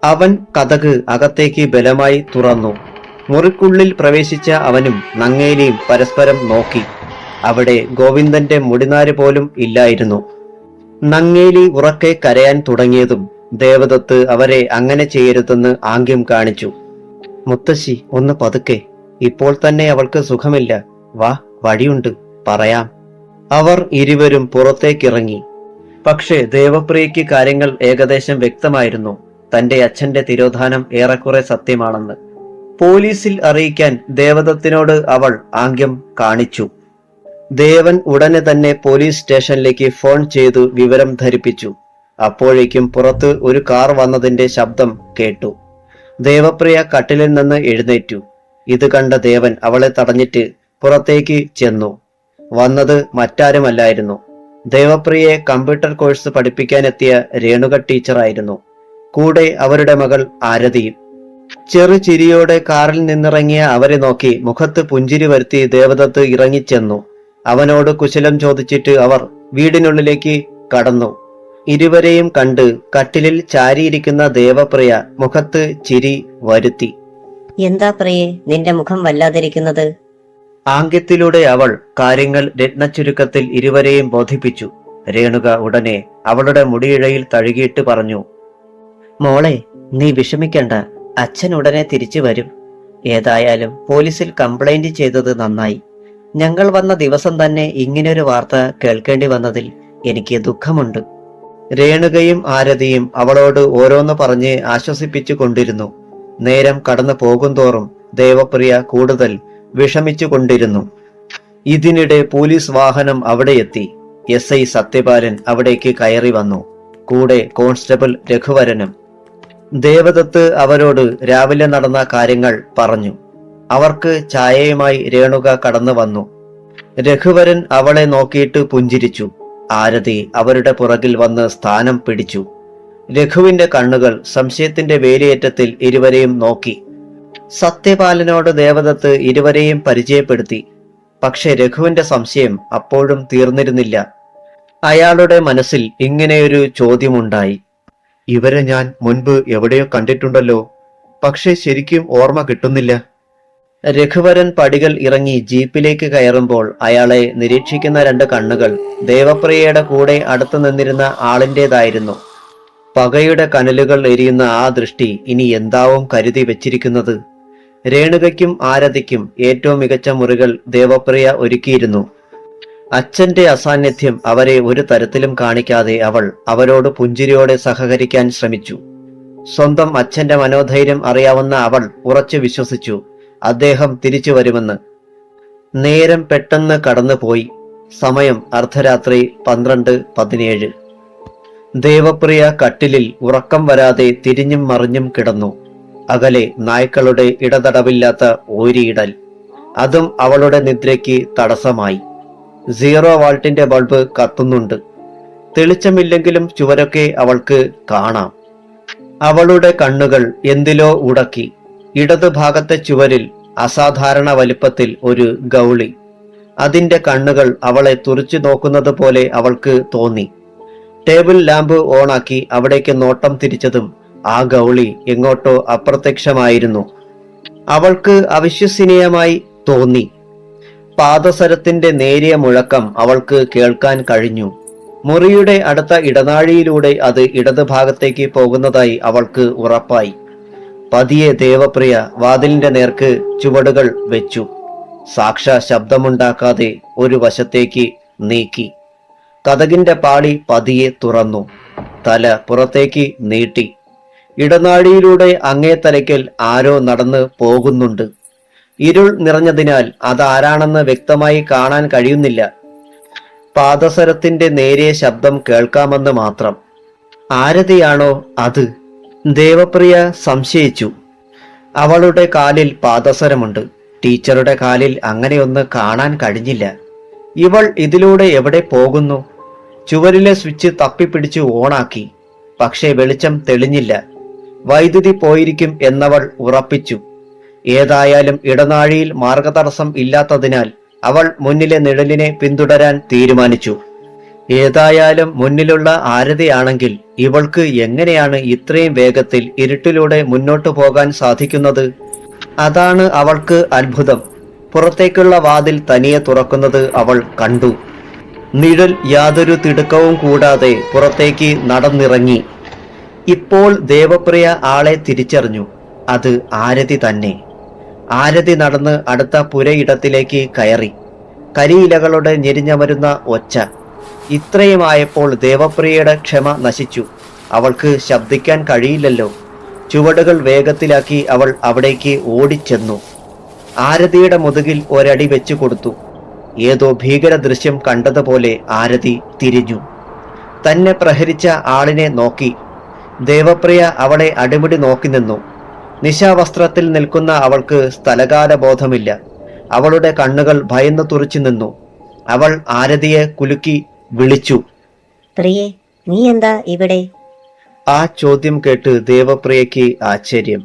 അവൻ കതക് അകത്തേക്ക് ബലമായി തുറന്നു. മുറിക്കുള്ളിൽ പ്രവേശിച്ച അവനും നങ്ങേലിയും പരസ്പരം നോക്കി. അവിടെ ഗോവിന്ദന്റെ മുടിനാര് പോലും ഇല്ലായിരുന്നു. നങ്ങേലി ഉറക്കെ കരയാൻ തുടങ്ങിയതും ദേവദത്ത് അവരെ അങ്ങനെ ചെയ്യരുതെന്ന് ആംഗ്യം കാണിച്ചു. മുത്തശ്ശി, ഒന്ന് പതുക്കെ. ഇപ്പോൾ തന്നെ അവൾക്ക് സുഖമില്ല. വാ, വഴിയുണ്ട്, പറയാം. അവർ ഇരുവരും പുറത്തേക്കിറങ്ങി. പക്ഷേ ദേവപ്രിയയ്ക്ക് കാര്യങ്ങൾ ഏകദേശം വ്യക്തമായിരുന്നു. തന്റെ അച്ഛന്റെ തിരോധാനം ഏറെക്കുറെ സത്യമാണെന്ന് പോലീസിൽ അറിയിക്കാൻ ദേവദത്തിനോട് അവൾ ആംഗ്യം കാണിച്ചു. ദേവൻ ഉടനെ തന്നെ പോലീസ് സ്റ്റേഷനിലേക്ക് ഫോൺ ചെയ്തു വിവരം ധരിപ്പിച്ചു. അപ്പോഴേക്കും പുറത്ത് ഒരു കാർ വന്നതിന്റെ ശബ്ദം കേട്ടു. ദേവപ്രിയ കട്ടിലിൽ നിന്ന് എഴുന്നേറ്റു. ഇത് കണ്ട ദേവൻ അവളെ തടഞ്ഞിട്ട് പുറത്തേക്ക് ചെന്നു. വന്നത് മറ്റാരുമല്ലായിരുന്നു, ദേവപ്രിയയെ കമ്പ്യൂട്ടർ കോഴ്സ് പഠിപ്പിക്കാനെത്തിയ രേണുക ടീച്ചറായിരുന്നു. കൂടെ അവരുടെ മകൾ ആരതിയും. ചെറു ചിരിയോടെ കാറിൽ നിന്നിറങ്ങിയ അവരെ നോക്കി മുഖത്ത് പുഞ്ചിരി വരുത്തി ദേവദത്ത് ഇറങ്ങിച്ചെന്നു. അവനോട് കുശലം ചോദിച്ചിട്ട് അവർ വീടിനുള്ളിലേക്ക് കടന്നു. ഇരുവരെയും കണ്ട് കട്ടിലിൽ ചാരിയിരിക്കുന്ന ദേവപ്രിയ മുഖത്ത് ചിരി വരുത്തി. എന്താ പ്രിയേ, നിന്റെ മുഖം വല്ലാതിരിക്കുന്നത്? ആംഗ്യത്തിലൂടെ അവൾ കാര്യങ്ങൾ രത്നച്ചുരുക്കത്തിൽ ഇരുവരെയും ബോധിപ്പിച്ചു. രേണുക ഉടനെ അവളുടെ മുടിയിഴയിൽ തഴുകിയിട്ട് പറഞ്ഞു, മോളെ, നീ വിഷമിക്കണ്ട. അച്ഛൻ ഉടനെ തിരിച്ചു വരും. ഏതായാലും പോലീസിൽ കംപ്ലൈന്റ് ചെയ്തത് നന്നായി. ഞങ്ങൾ വന്ന ദിവസം തന്നെ ഇങ്ങനൊരു വാർത്ത കേൾക്കേണ്ടി വന്നതിൽ എനിക്ക് ദുഃഖമുണ്ട്. രേണുകയും ആരതിയും അവളോട് ഓരോന്ന് പറഞ്ഞ് ആശ്വസിപ്പിച്ചു കൊണ്ടിരുന്നു. നേരം കടന്നു പോകുന്തോറും ദേവപ്രിയ കൂടുതൽ വിഷമിച്ചു കൊണ്ടിരുന്നു. ഇതിനിടെ പോലീസ് വാഹനം അവിടെ എത്തി. SI സത്യപാലൻ അവിടേക്ക് കയറി വന്നു. കൂടെ കോൺസ്റ്റബിൾ രഘുവരനും. ദേവദത്ത് അവരോട് രാവിലെ നടന്ന കാര്യങ്ങൾ പറഞ്ഞു. അവർക്ക് ചായയുമായി രേണുക കടന്നു വന്നു. രഘുവരൻ അവളെ നോക്കിയിട്ട് പുഞ്ചിരിച്ചു. ആരതി അവരുടെ പുറകിൽ വന്ന് സ്ഥാനം പിടിച്ചു. രഘുവിന്റെ കണ്ണുകൾ സംശയത്തിന്റെ വേലിയേറ്റത്തിൽ ഇരുവരെയും നോക്കി. സത്യപാലനോട് ദേവദത്ത് ഇരുവരെയും പരിചയപ്പെടുത്തി. പക്ഷെ രഘുവിന്റെ സംശയം അപ്പോഴും തീർന്നിരുന്നില്ല. അയാളുടെ മനസ്സിൽ ഇങ്ങനെയൊരു ചോദ്യമുണ്ടായി. ഇവരെ ഞാൻ മുൻപ് എവിടെയോ കണ്ടിട്ടുണ്ടല്ലോ, പക്ഷെ ശരിക്കും ഓർമ്മ കിട്ടുന്നില്ല. രഘുവരൻ പടികൾ ഇറങ്ങി ജീപ്പിലേക്ക് കയറുമ്പോൾ അയാളെ നിരീക്ഷിക്കുന്ന 2 കണ്ണുകൾ ദേവപ്രിയയുടെ കൂടെ അടുത്തു നിന്നിരുന്ന ആളിൻ്റെതായിരുന്നു. പകയുടെ കനലുകൾ എരിയുന്ന ആ ദൃഷ്ടി ഇനി എന്താവും കരുതി വെച്ചിരിക്കുന്നത്. രേണുകയ്ക്കും ആരതിക്കും ഏറ്റവും മികച്ച മുറികൾ ദേവപ്രിയ ഒരുക്കിയിരുന്നു. അച്ഛന്റെ അസാന്നിധ്യം അവരെ ഒരു തരത്തിലും കാണിക്കാതെ അവൾ അവരോട് പുഞ്ചിരിയോടെ സഹകരിക്കാൻ ശ്രമിച്ചു. സ്വന്തം അച്ഛന്റെ മനോധൈര്യം അറിയാവുന്ന അവൾ ഉറച്ചു വിശ്വസിച്ചു അദ്ദേഹം തിരിച്ചു വരുമെന്ന്. നേരം പെട്ടെന്ന് കടന്നുപോയി. സമയം അർദ്ധരാത്രി 12:17. ദേവപ്രിയ കട്ടിലിൽ ഉറക്കം വരാതെ തിരിഞ്ഞും മറിഞ്ഞും കിടന്നു. അകലെ നായ്ക്കളുടെ ഇടതടവില്ലാത്ത ഓരിയിടൽ, അതും അവളുടെ നിദ്രയ്ക്ക് തടസ്സമായി. 0 വാൾട്ടിന്റെ ബൾബ് കത്തുന്നുണ്ട്. തെളിച്ചമില്ലെങ്കിലും ചുവരൊക്കെ അവൾക്ക് കാണാം. അവളുടെ കണ്ണുകൾ എന്തിലോ ഉടക്കി. ഇടതുഭാഗത്തെ ചുവരിൽ അസാധാരണ വലിപ്പത്തിൽ ഒരു ഗൗളി. അതിന്റെ കണ്ണുകൾ അവളെ തുറിച്ചു നോക്കുന്നത് പോലെ അവൾക്ക് തോന്നി. ടേബിൾ ലാമ്പ് ഓണാക്കി അവിടേക്ക് നോട്ടം തിരിച്ചതും ആ ഗൗളി എങ്ങോട്ടോ അപ്രത്യക്ഷമായിരുന്നു. അവൾക്ക് അവിശ്വസനീയമായി തോന്നി. പാദസരത്തിന്റെ നേരിയ മുഴക്കം അവൾക്ക് കേൾക്കാൻ കഴിഞ്ഞു. മുറിയുടെ അടുത്ത ഇടനാഴിയിലൂടെ അത് ഇടതുഭാഗത്തേക്ക് പോകുന്നതായി അവൾക്ക് ഉറപ്പായി. പതിയെ ദേവപ്രിയ വാതിലിന്റെ നേർക്ക് ചുവടുകൾ വെച്ചു. സാക്ഷാ ശബ്ദമുണ്ടാക്കാതെ ഒരു വശത്തേക്ക് നീക്കി. കതകിന്റെ പാളി പതിയെ തുറന്നു. തല പുറത്തേക്ക് നീട്ടി. ഇടനാഴിയിലൂടെ അങ്ങേ തലയ്ക്കൽ ആരോ നടന്ന് പോകുന്നുണ്ട്. ഇരുൾ നിറഞ്ഞതിനാൽ അതാരാണെന്ന് വ്യക്തമായി കാണാൻ കഴിയുന്നില്ല. പാദസരത്തിന്റെ നേരിയ ശബ്ദം കേൾക്കാമെന്ന് മാത്രം. ആരതിയാണോ അത്? ദേവപ്രിയ സംശയിച്ചു. അവളുടെ കാലിൽ പാദസരമുണ്ട്. ടീച്ചറുടെ കാലിൽ അങ്ങനെയൊന്ന് കാണാൻ കഴിഞ്ഞില്ല. ഇവൾ ഇതിലൂടെ എവിടെ പോകുന്നു? ചുവരിലെ സ്വിച്ച് തപ്പിപ്പിടിച്ച് ഓണാക്കി. പക്ഷേ വെളിച്ചം തെളിഞ്ഞില്ല. വൈദ്യുതി പോയിരിക്കും എന്നവൾ ഉറപ്പിച്ചു. ഏതായാലും ഇടനാഴിയിൽ മാർഗതടസ്സം ഇല്ലാത്തതിനാൽ അവൾ മുന്നിലെ നിഴലിനെ പിന്തുടരാൻ തീരുമാനിച്ചു. ഏതായാലും മുന്നിലുള്ള ആരതിയാണെങ്കിൽ ഇവൾക്ക് എങ്ങനെയാണ് ഇത്രയും വേഗത്തിൽ ഇരുട്ടിലൂടെ മുന്നോട്ടു പോകാൻ സാധിക്കുന്നത്? അതാണ് അവൾക്ക് അത്ഭുതം. പുറത്തേക്കുള്ള വാതിൽ തനിയെ തുറക്കുന്നത് അവൾ കണ്ടു. നിഴൽ യാതൊരു തിടുക്കവും കൂടാതെ പുറത്തേക്ക് നടന്നിറങ്ങി. ഇപ്പോൾ ദേവപ്രിയ ആളെ തിരിച്ചറിഞ്ഞു. അത് ആരതി തന്നെ. ആരതി നടന്ന് അടുത്ത പുരയിടത്തിലേക്ക് കയറി. കരിയിലകളുടെ ഞെരിഞ്ഞമരുന്ന ഒച്ച. ഇത്രയുമായപ്പോൾ ദേവപ്രിയയുടെ ക്ഷമ നശിച്ചു. അവൾക്ക് ശബ്ദിക്കാൻ കഴിയില്ലല്ലോ. ചുവടുകൾ വേഗത്തിലാക്കി അവൾ അവിടേക്ക് ഓടിച്ചെന്നു. ആരതിയുടെ മുതുകിൽ ഒരടി വെച്ചു കൊടുത്തു. ഏതോ ഭീകര ദൃശ്യം കണ്ടതുപോലെ ആരതി തിരിഞ്ഞു. തന്നെ പ്രഹരിച്ച ആളിനെ നോക്കി. ദേവപ്രിയ അവളെ അടിമുടി നോക്കി നിന്നു. നിശാവസ്ത്രത്തിൽ നിൽക്കുന്ന അവൾക്ക് സ്ഥലകാല ബോധമില്ല. അവളുടെ കണ്ണുകൾ ഭയന്നു തുറിച്ചു നിന്നു. അവൾ ആരതിയെ കുലുക്കി വിളിച്ചു. പ്രിയേ, നീ എന്താ ഇവിടെ? ആ ചോദ്യം കേട്ട് ദേവപ്രിയയ്ക്ക് ആശ്ചര്യം.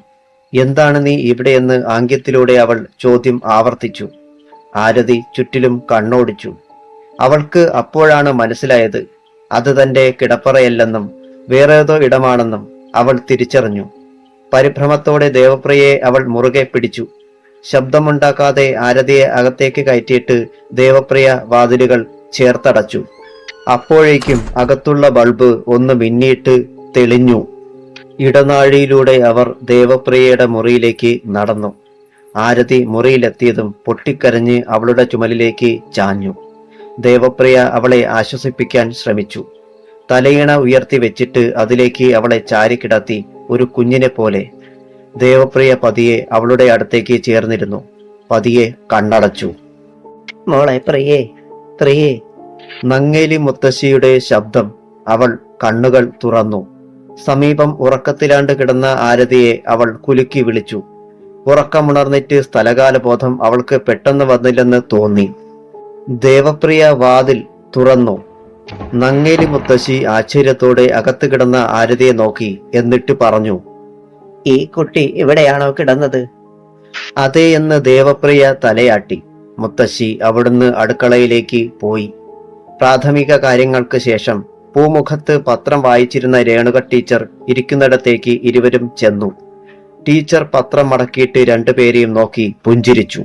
എന്താണ് നീ ഇവിടെയെന്ന് ആംഗ്യത്തിലൂടെ അവൾ ചോദ്യം ആവർത്തിച്ചു. ആരതി ചുറ്റിലും കണ്ണോടിച്ചു. അവൾക്ക് അപ്പോഴാണ് മനസ്സിലായത് അത് തന്റെ കിടപ്പറയല്ലെന്നും വേറേതോ ഇടമാണെന്നും അവൾ തിരിച്ചറിഞ്ഞു. പരിഭ്രമത്തോടെ ദേവപ്രിയയെ അവൾ മുറുകെ പിടിച്ചു. ശബ്ദമുണ്ടാക്കാതെ ആരതിയെ അകത്തേക്ക് കയറ്റിയിട്ട് ദേവപ്രിയ വാതിലുകൾ ചേർത്തടച്ചു. അപ്പോഴേക്കും അകത്തുള്ള ബൾബ് ഒന്ന് മിന്നിയിട്ട് തെളിഞ്ഞു. ഇടനാഴിയിലൂടെ അവർ ദേവപ്രിയയുടെ മുറിയിലേക്ക് നടന്നു. ആരതി മുറിയിലെത്തിയതും പൊട്ടിക്കരഞ്ഞ് അവളുടെ ചുമലിലേക്ക് ചാഞ്ഞു. ദേവപ്രിയ അവളെ ആശ്വസിപ്പിക്കാൻ ശ്രമിച്ചു. തലയിണ ഉയർത്തി വെച്ചിട്ട് അതിലേക്ക് അവളെ ചാരിക്കിടത്തി ഒരു കുഞ്ഞിനെ പോലെ. ദേവപ്രിയ പതിയെ അവളുടെ അടുത്തേക്ക് ചേർന്നിരുന്നു. പതിയെ കണ്ണടച്ചു. മോളെ പ്രിയേ, പ്രിയേ. നങ്ങേലി മുത്തശ്ശിയുടെ ശബ്ദം. അവൾ കണ്ണുകൾ തുറന്നു. സമീപം ഉറക്കത്തിലാണ്ട് കിടന്ന ആരതിയെ അവൾ കുലുക്കി വിളിച്ചു. ഉറക്കമുണർന്നിട്ട് സ്ഥലകാല ബോധം അവൾക്ക് പെട്ടെന്ന് വന്നില്ലെന്ന് തോന്നി. ദേവപ്രിയ വാതിൽ തുറന്നു. നങ്ങേലി മുത്തശ്ശി ആശ്ചര്യത്തോടെ അകത്ത് കിടന്ന ആരതിയെ നോക്കി. എന്നിട്ട് പറഞ്ഞു, ഈ കുട്ടി ഇവിടെയാണോ കിടന്നത്? അതേ എന്ന് ദേവപ്രിയ തലയാട്ടി. മുത്തശ്ശി അവിടുന്ന് അടുക്കളയിലേക്ക് പോയി. പ്രാഥമിക കാര്യങ്ങൾക്ക് ശേഷം പൂമുഖത്ത് പത്രം വായിച്ചിരുന്ന രേണുക ടീച്ചർ ഇരിക്കുന്നിടത്തേക്ക് ഇരുവരും ചെന്നു. ടീച്ചർ പത്രം മടക്കിയിട്ട് രണ്ടുപേരെയും നോക്കി പുഞ്ചിരിച്ചു.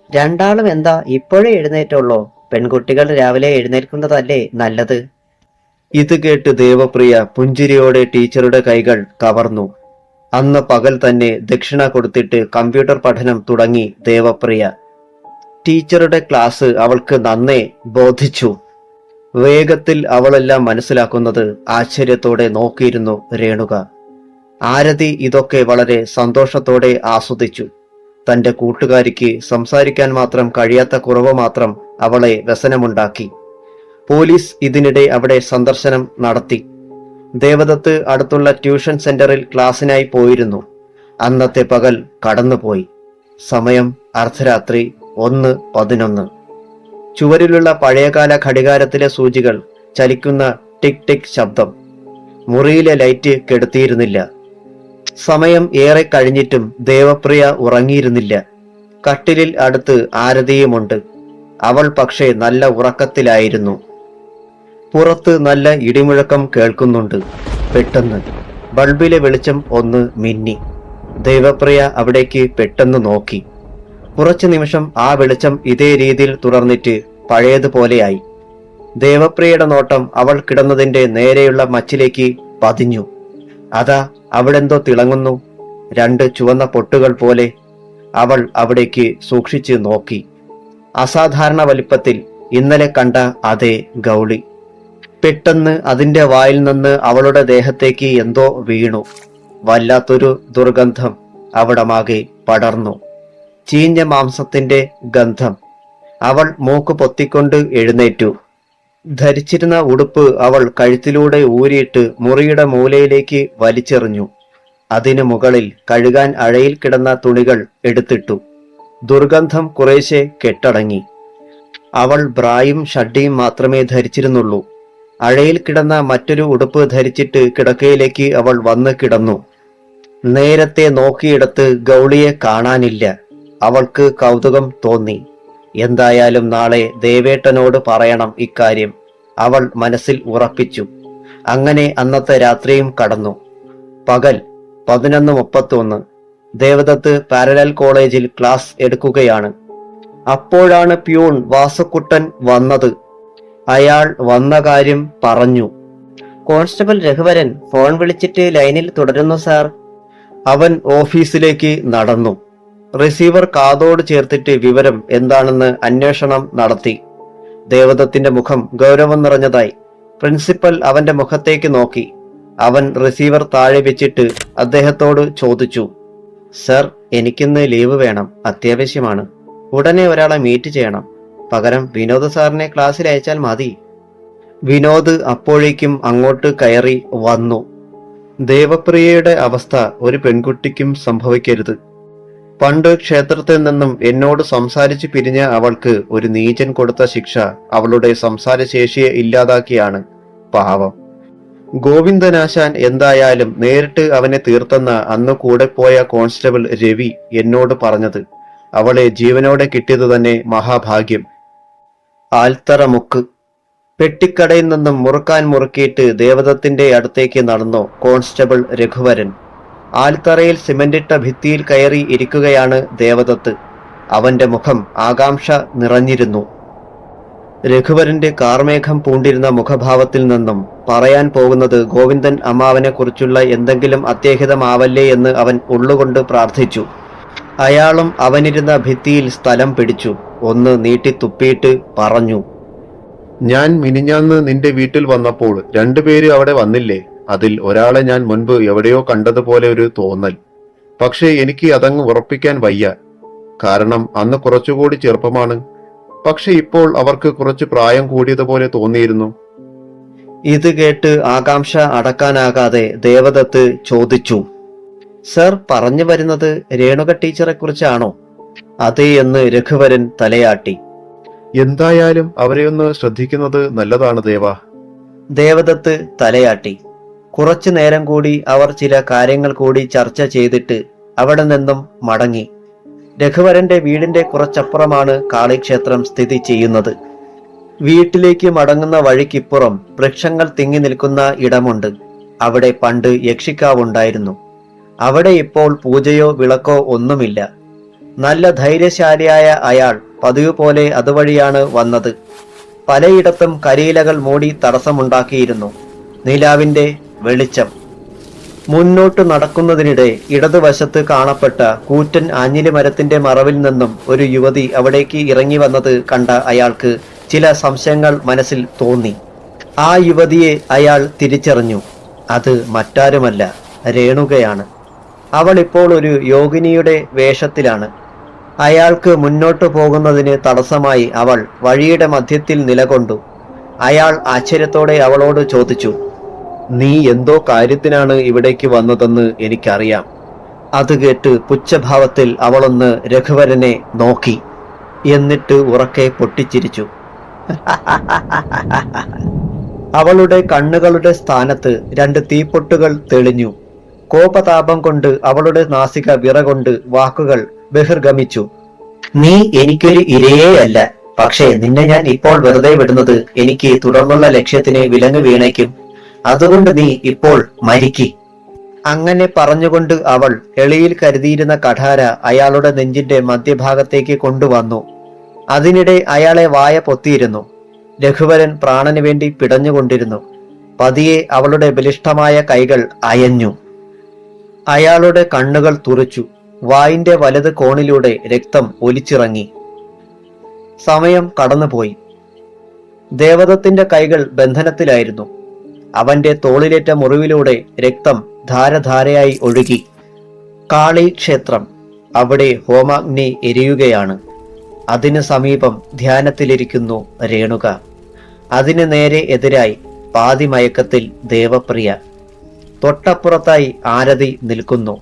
രണ്ടാളും എന്താ ഇപ്പോഴേ എഴുന്നേറ്റുള്ളോ? പെൺകുട്ടികൾ രാവിലെ എഴുന്നേൽക്കുന്നതല്ലേ നല്ലത്? ഇത് കേട്ട് ദേവപ്രിയ പുഞ്ചിരിയോടെ ടീച്ചറുടെ കൈകൾ കവർന്നു. അന്ന് പകൽ തന്നെ ദക്ഷിണ കൊടുത്തിട്ട് കമ്പ്യൂട്ടർ പഠനം തുടങ്ങി ദേവപ്രിയ. ടീച്ചറുടെ ക്ലാസ് അവൾക്ക് നന്നേ ബോധിച്ചു. വേഗത്തിൽ അവളെല്ലാം മനസ്സിലാക്കുന്നത് ആശ്ചര്യത്തോടെ നോക്കിയിരുന്നു രേണുക. ആരതി ഇതൊക്കെ വളരെ സന്തോഷത്തോടെ ആസ്വദിച്ചു. തന്റെ കൂട്ടുകാരിക്ക് സംസാരിക്കാൻ മാത്രം കഴിയാത്ത കുറവ് മാത്രം അവളെ വ്യസനമുണ്ടാക്കി. പോലീസ് ഇതിനിടെ അവിടെ സന്ദർശനം നടത്തി. ദേവദത്ത് അടുത്തുള്ള ട്യൂഷൻ സെന്ററിൽ ക്ലാസ്സിനായി പോയിരുന്നു. അന്നത്തെ പകൽ കടന്നുപോയി. സമയം അർദ്ധരാത്രി 1:11. ചുവരിലുള്ള പഴയകാല ഘടികാരത്തിലെ സൂചികൾ ചലിക്കുന്ന ടിക് ടിക് ശബ്ദം. മുറിയിലെ ലൈറ്റ് കെടുത്തിയിരുന്നില്ല. സമയം ഏറെ കഴിഞ്ഞിട്ടും ദേവപ്രിയ ഉറങ്ങിയിരുന്നില്ല. കട്ടിലിൽ അടുത്ത് ആരതിയുമുണ്ട്. അവൾ പക്ഷേ നല്ല ഉറക്കത്തിലായിരുന്നു. പുറത്ത് നല്ല ഇടിമുഴക്കം കേൾക്കുന്നുണ്ട്. പെട്ടെന്ന് ബൾബിലെ വെളിച്ചം ഒന്ന് മിന്നി. ദേവപ്രിയ അവിടേക്ക് പെട്ടെന്ന് നോക്കി. കുറച്ചു നിമിഷം ആ വെളിച്ചം ഇതേ രീതിയിൽ തുടർന്നിട്ട് പഴയതുപോലെയായി. ദേവപ്രിയയുടെ നോട്ടം അവൾ കിടന്നതിന്റെ നേരെയുള്ള മച്ചിലേക്ക് പതിഞ്ഞു. അതാ അവിടെന്തോ തിളങ്ങുന്നു. 2 ചുവന്ന പൊട്ടുകൾ പോലെ. അവൾ അവിടേക്ക് സൂക്ഷിച്ച് നോക്കി. അസാധാരണ വലിപ്പത്തിൽ ഇന്നലെ കണ്ട അതേ ഗൗളി. പെട്ടെന്ന് അതിന്റെ വായിൽ നിന്ന് അവളുടെ ദേഹത്തേക്ക് എന്തോ വീണു. വല്ലാത്തൊരു ദുർഗന്ധം അവിടമാകെ പടർന്നു. ചീഞ്ഞ മാംസത്തിന്റെ ഗന്ധം. അവൾ മൂക്ക് പൊത്തിക്കൊണ്ട് എഴുന്നേറ്റു. ധരിച്ചിരുന്ന ഉടുപ്പ് അവൾ കഴുത്തിലൂടെ ഊരിയിട്ട് മുറിയുടെ മൂലയിലേക്ക് വലിച്ചെറിഞ്ഞു. അതിനു മുകളിൽ കഴുകാൻ അഴയിൽ കിടന്ന തുണികൾ എടുത്തിട്ടു. ദുർഗന്ധം കുറേശ്ശെ കെട്ടടങ്ങി. അവൾ ബ്രായും ഷഡ്ഡിയും മാത്രമേ ധരിച്ചിരുന്നുള്ളൂ. അഴയിൽ കിടന്ന മറ്റൊരു ഉടുപ്പ് ധരിച്ചിട്ട് കിടക്കയിലേക്ക് അവൾ വന്ന് കിടന്നു. നേരത്തെ നോക്കിയിടത്ത് ഗൗളിയെ കാണാനില്ല. അവൾക്ക് കൗതുകം തോന്നി. എന്തായാലും നാളെ ദേവേട്ടനോട് പറയണം ഇക്കാര്യം, അവൾ മനസ്സിൽ ഉറപ്പിച്ചു. അങ്ങനെ അന്നത്തെ രാത്രിയും കടന്നു. പകൽ 11:31. ദേവദത്ത് പാരലൽ കോളേജിൽ ക്ലാസ് എടുക്കുകയാണ്. അപ്പോഴാണ് പ്യൂൺ വാസുക്കുട്ടൻ വന്നത്. അയാൾ വന്ന കാര്യം പറഞ്ഞു. കോൺസ്റ്റബിൾ രഘുവരൻ ഫോൺ വിളിച്ചിട്ട് ലൈനിൽ തുടരുന്നു സാർ. അവൻ ഓഫീസിലേക്ക് നടന്നു. റിസീവർ കാതോട് ചേർത്തിട്ട് വിവരം എന്താണെന്ന് അന്വേഷണം നടത്തി. ദേവദത്തിന്റെ മുഖം ഗൗരവം നിറഞ്ഞതായി. പ്രിൻസിപ്പൽ അവന്റെ മുഖത്തേക്ക് നോക്കി. അവൻ റിസീവർ താഴെ വെച്ചിട്ട് അദ്ദേഹത്തോട് ചോദിച്ചു, സർ, എനിക്കിന്ന് ലീവ് വേണം, അത്യാവശ്യമാണ്. ഉടനെ ഒരാളെ മീറ്റ് ചെയ്യണം. പകരം വിനോദ് സാറിനെ ക്ലാസ്സിൽ അയച്ചാൽ മതി. വിനോദ് അപ്പോഴേക്കും അങ്ങോട്ട് കയറി വന്നു. ദേവപ്രിയയുടെ അവസ്ഥ ഒരു പെൺകുട്ടിക്കും സംഭവിക്കരുത്. പണ്ട് ക്ഷേത്രത്തിൽ നിന്നും എന്നോട് സംസാരിച്ചു പിരിഞ്ഞ അവൾക്ക് ഒരു നീചൻ കൊടുത്ത ശിക്ഷ അവളുടെ സംസാരശേഷിയെ ഇല്ലാതാക്കിയാണ്. പാവം. ഗോവിന്ദനാശാൻ എന്തായാലും നേരിട്ട് അവനെ തീർത്തെന്ന അന്ന് കൂടെ പോയ കോൺസ്റ്റബിൾ രവി എന്നോട് പറഞ്ഞത്. അവളെ ജീവനോടെ കിട്ടിയത് തന്നെ മഹാഭാഗ്യം. ആൽത്തറ മുക്ക്. പെട്ടിക്കടയിൽ നിന്നും മുറുക്കാൻ മുറുക്കിയിട്ട് ദേവദത്തിന്റെ അടുത്തേക്ക് നടന്നു കോൺസ്റ്റബിൾ രഘുവരൻ. ആൽത്തറയിൽ സിമന്റിട്ട ഭിത്തിയിൽ കയറി ഇരിക്കുകയാണ് ദേവദത്ത്. അവന്റെ മുഖം ആകാംക്ഷ നിറഞ്ഞിരുന്നു. രഘുവരന്റെ കാർമേഘം പൂണ്ടിരുന്ന മുഖഭാവത്തിൽ നിന്നും പറയാൻ പോകുന്നത് ഗോവിന്ദൻ അമ്മാവനെ കുറിച്ചുള്ള എന്തെങ്കിലും അത്യാഹിതമാവല്ലേ എന്ന് അവൻ ഉള്ളുകൊണ്ട് പ്രാർത്ഥിച്ചു. അയാളും അവനിരുന്ന ഭിത്തിയിൽ സ്ഥലം പിടിച്ചു. ഒന്ന് നീട്ടി തുപ്പിയിട്ട് പറഞ്ഞു, ഞാൻ മിനിഞ്ഞാന്ന് നിന്റെ വീട്ടിൽ വന്നപ്പോൾ 2 പേര് അവിടെ വന്നില്ലേ? അതിൽ ഒരാളെ ഞാൻ മുൻപ് എവിടെയോ കണ്ടതുപോലെ ഒരു തോന്നൽ. പക്ഷേ എനിക്ക് അതങ്ങ് ഉറപ്പിക്കാൻ വയ്യ. കാരണം അന്ന് കുറച്ചുകൂടി ചെറുപ്പമാണ്. പക്ഷെ ഇപ്പോൾ അവർക്ക് കുറച്ച് പ്രായം കൂടിയതുപോലെ തോന്നിയിരുന്നു. ഇത് കേട്ട് ആകാംക്ഷ അടക്കാനാകാതെ ദേവദത്ത് ചോദിച്ചു, സർ, പറഞ്ഞു വരുന്നത് രേണുക ടീച്ചറെ കുറിച്ചാണോ? അതേ എന്ന് രഘുവരൻ തലയാട്ടി. എന്തായാലും അവരെയൊന്ന് ശ്രദ്ധിക്കുന്നത് നല്ലതാണ് ദേവ. ദേവദത്ത് തലയാട്ടി. കുറച്ചു നേരം കൂടി അവർ ചില കാര്യങ്ങൾ കൂടി ചർച്ച ചെയ്തിട്ട് അവിടെ നിന്നും മടങ്ങി. രഘുവരന്റെ വീടിന്റെ കുറച്ചപ്പുറമാണ് കാളിക്ഷേത്രം സ്ഥിതി ചെയ്യുന്നത്. വീട്ടിലേക്ക് മടങ്ങുന്ന വഴിക്കിപ്പുറം വൃക്ഷങ്ങൾ തിങ്ങി നിൽക്കുന്ന ഇടമുണ്ട്. അവിടെ പണ്ട് യക്ഷിക്കാവുണ്ടായിരുന്നു. അവിടെ ഇപ്പോൾ പൂജയോ വിളക്കോ ഒന്നുമില്ല. നല്ല ധൈര്യശാലിയായ അയാൾ പതിവ് പോലെ അതുവഴിയാണ് വന്നത്. പലയിടത്തും കരിയിലകൾ മൂടി തടസ്സമുണ്ടാക്കിയിരുന്നു. നിലാവിന്റെ വെളിച്ചം. മുന്നോട്ട് നടക്കുന്നതിനിടെ ഇടതുവശത്ത് കാണപ്പെട്ട കൂറ്റൻ ആഞ്ഞിലി മരത്തിന്റെ മറവിൽ നിന്നും ഒരു യുവതി അവിടേക്ക് ഇറങ്ങി വന്നത് കണ്ട അയാൾക്ക് ചില സംശയങ്ങൾ മനസ്സിൽ തോന്നി. ആ യുവതിയെ അയാൾ തിരിച്ചറിഞ്ഞു. അത് മറ്റാരുമല്ല, രേണുകയാണ്. അവൾ ഇപ്പോൾ ഒരു യോഗിനിയുടെ വേഷത്തിലാണ്. അയാൾക്ക് മുന്നോട്ടു പോകുന്നതിന് തടസ്സമായി അവൾ വഴിയുടെ മധ്യത്തിൽ നിലകൊണ്ടു. അയാൾ ആശ്ചര്യത്തോടെ അവളോട് ചോദിച്ചു, "നീ എന്തോ കാര്യത്തിനാണ് ഇവിടേക്ക് വന്നതെന്ന് എനിക്കറിയാം." അത് കേട്ട് പുച്ഛഭാവത്തിൽ അവളൊന്ന് രഘുവരനെ നോക്കി. എന്നിട്ട് ഉറക്കെ പൊട്ടിച്ചിരിച്ചു. അവളുടെ കണ്ണുകളുടെ സ്ഥാനത്ത് 2 തീപ്പൊട്ടുകൾ തെളിഞ്ഞു. കോപതാപം കൊണ്ട് അവളുടെ നാസിക വിറകൊണ്ട് വാക്കുകൾ ബഹിർഗമിച്ചു. നീ എനിക്കൊരു ഇരയേ അല്ല. പക്ഷേ നിന്നെ ഞാൻ ഇപ്പോൾ വെറുതെ വിടുന്നത് എനിക്ക് തുടർന്നുള്ള ലക്ഷ്യത്തിന് വിലങ്ങ് വീണേക്കും. അതുകൊണ്ട് നീ ഇപ്പോൾ മരിക്ക്. അങ്ങനെ പറഞ്ഞുകൊണ്ട് അവൾ എളിയിൽ കരുതിയിരുന്ന കഠാര അയാളുടെ നെഞ്ചിന്റെ മധ്യഭാഗത്തേക്ക് കൊണ്ടുവന്നു. അതിനിടെ അയാളെ വായ പൊത്തിയിരുന്നു. രഘുവരൻ പ്രാണന് വേണ്ടി പിടഞ്ഞുകൊണ്ടിരുന്നു. പതിയെ അവളുടെ ബലിഷ്ഠമായ കൈകൾ അയഞ്ഞു. അയാളുടെ കണ്ണുകൾ തുറിച്ചു. വായിന്റെ വലത് കോണിലൂടെ രക്തം ഒലിച്ചിറങ്ങി. സമയം കടന്നുപോയി. ദേവദത്തിന്റെ കൈകൾ ബന്ധനത്തിലായിരുന്നു. അവന്റെ തോളിലേറ്റ മുറിവിലൂടെ രക്തം ധാരധാരയായി ഒഴുകി. കാളി ക്ഷേത്രം. അവിടെ ഹോമാഗ്നി എരിയുകയാണ്. അതിനു സമീപം ധ്യാനത്തിലിരിക്കുന്നു രേണുക. അതിന് നേരെ എതിരായി പാതിമയക്കത്തിൽ ദേവപ്രിയ. തൊട്ടപ്പുറത്തായി ആരതി നിൽക്കുന്നു.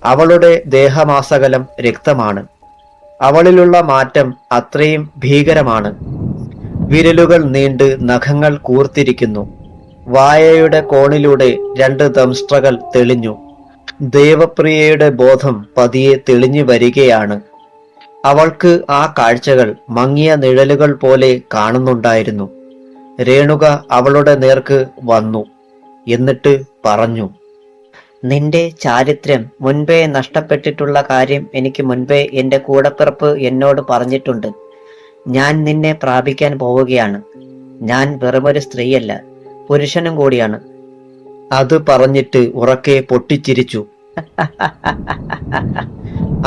അവളുടെ ദേഹമാസകലം രക്തമാണ്. അവളിലുള്ള മാറ്റം അത്രയും ഭീകരമാണ്. വിരലുകൾ നീണ്ട് നഖങ്ങൾ കൂർത്തിരിക്കുന്നു. വായയുടെ കോണിലൂടെ 2 ദംഷ്ട്രകൾ തെളിഞ്ഞു. ദേവപ്രിയയുടെ ബോധം പതിയെ തെളിഞ്ഞു വരികയാണ്. അവൾക്ക് ആ കാഴ്ചകൾ മങ്ങിയ നിഴലുകൾ പോലെ കാണുന്നുണ്ടായിരുന്നു. രേണുക അവളുടെ നേർക്ക് വന്നു. എന്നിട്ട് പറഞ്ഞു, നിന്റെ ചാരിത്രം മുൻപേ നഷ്ടപ്പെട്ടിട്ടുള്ള കാര്യം എനിക്ക് മുൻപേ എന്റെ കൂടപ്പിറപ്പ് എന്നോട് പറഞ്ഞിട്ടുണ്ട്. ഞാൻ നിന്നെ പ്രാപിക്കാൻ പോവുകയാണ്. ഞാൻ വെറുമൊരു സ്ത്രീയല്ല, പുരുഷനും കൂടിയാണ്. അത് പറഞ്ഞിട്ട് ഉറക്കെ പൊട്ടിച്ചിരിച്ചു.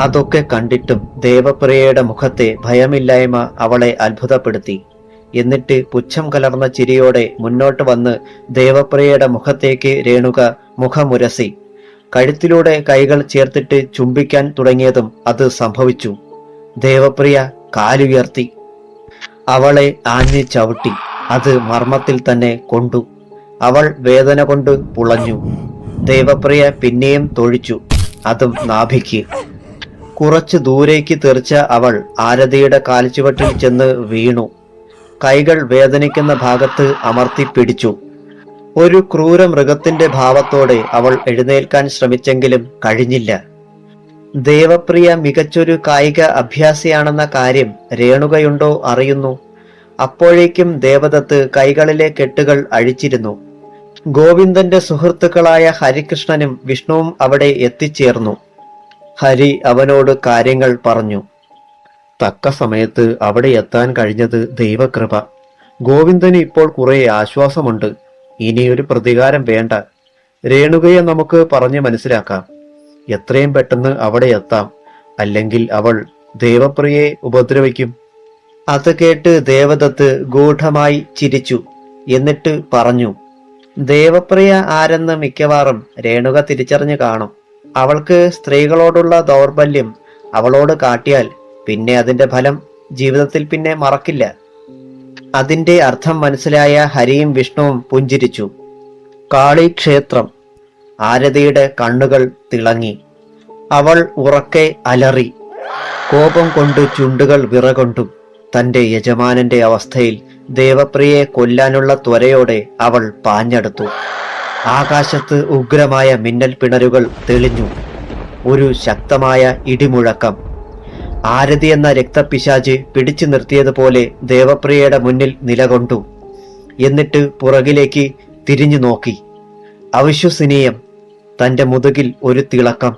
അതൊക്കെ കണ്ടിട്ടും ദേവപ്രിയയുടെ മുഖത്തെ ഭയമില്ലായ്മ അവളെ അത്ഭുതപ്പെടുത്തി. എന്നിട്ട് പുച്ഛം കലർന്ന ചിരിയോടെ മുന്നോട്ട് വന്ന് ദേവപ്രിയയുടെ മുഖത്തേക്ക് രേണുക മുഖമുരസി. കഴുത്തിലൂടെ കൈകൾ ചേർത്തിട്ട് ചുംബിക്കാൻ തുടങ്ങിയതും അത് സംഭവിച്ചു. ദേവപ്രിയ കാലുയർത്തി. അവളെ ആഞ്ഞു ചവിട്ടി. അത് മർമ്മത്തിൽ തന്നെ കൊണ്ടു. അവൾ വേദന കൊണ്ട് പുളഞ്ഞു. ദേവപ്രിയ പിന്നെയും തൊഴിച്ചു, അതും നാഭിക്ക്. കുറച്ചു ദൂരേക്ക് തെറിച്ച അവൾ ആരതിയുടെ കാൽച്ചുവട്ടിൽ ചെന്ന് വീണു. കൈകൾ വേദനിക്കുന്ന ഭാഗത്ത് അമർത്തി പിടിച്ചു. ഒരു ക്രൂര മൃഗത്തിന്റെ ഭാവത്തോടെ അവൾ എഴുന്നേൽക്കാൻ ശ്രമിച്ചെങ്കിലും കഴിഞ്ഞില്ല. ദേവപ്രിയ മികച്ചൊരു കായിക അഭ്യാസിയാണെന്ന കാര്യം രേണുകയുണ്ടോ അറിയുന്നു. അപ്പോഴേക്കും ദേവദത്ത് കൈകളിലെ കെട്ടുകൾ അഴിച്ചിരുന്നു. ഗോവിന്ദന്റെ സുഹൃത്തുക്കളായ ഹരികൃഷ്ണനും വിഷ്ണുവും അവിടെ എത്തിച്ചേർന്നു. ഹരി അവനോട് കാര്യങ്ങൾ പറഞ്ഞു. തക്ക സമയത്ത് അവിടെ എത്താൻ കഴിഞ്ഞത് ദൈവകൃപ. ഗോവിന്ദന് ഇപ്പോൾ കുറെ ആശ്വാസമുണ്ട്. ഇനിയൊരു പ്രതികാരം വേണ്ട. രേണുകയെ നമുക്ക് പറഞ്ഞു മനസ്സിലാക്കാം. എത്രയും പെട്ടെന്ന് അവിടെ എത്താം. അല്ലെങ്കിൽ അവൾ ദേവപ്രിയയെ ഉപദ്രവിക്കും. അത് കേട്ട് ദേവദത്ത് ഗൂഢമായി ചിരിച്ചു. എന്നിട്ട് പറഞ്ഞു, ദേവപ്രിയ ആരെന്ന് മിക്കവാറും രേണുക തിരിച്ചറിഞ്ഞു കാണും. അവൾക്ക് സ്ത്രീകളോടുള്ള ദൗർബല്യം അവളോട് കാട്ടിയാൽ പിന്നെ അതിന്റെ ഫലം ജീവിതത്തിൽ പിന്നെ മറക്കില്ല. അതിന്റെ അർത്ഥം മനസ്സിലായ ഹരിയും വിഷ്ണുവും പുഞ്ചിരിച്ചു. കാളിക്ഷേത്രം. ആരതിയുടെ കണ്ണുകൾ തിളങ്ങി. അവൾ ഉറക്കെ അലറി. കോപം കൊണ്ട് ചുണ്ടുകൾ വിറകൊണ്ടും. തന്റെ യജമാനന്റെ അവസ്ഥയിൽ ദേവപ്രിയയെ കൊല്ലാനുള്ള ത്വരയോടെ അവൾ പാഞ്ഞെടുത്തു. ആകാശത്ത് ഉഗ്രമായ മിന്നൽ പിണരുകൾ തെളിഞ്ഞു. ഒരു ശക്തമായ ഇടിമുഴക്കം. ആരതി എന്ന രക്തപിശാച് പിടിച്ചു നിർത്തിയതുപോലെ ദേവപ്രിയയുടെ മുന്നിൽ നിലകൊണ്ടു. എന്നിട്ട് പുറകിലേക്ക് തിരിഞ്ഞു നോക്കി. അവിശ്വസനീയം. തന്റെ മുതുകിൽ ഒരു തിളക്കം.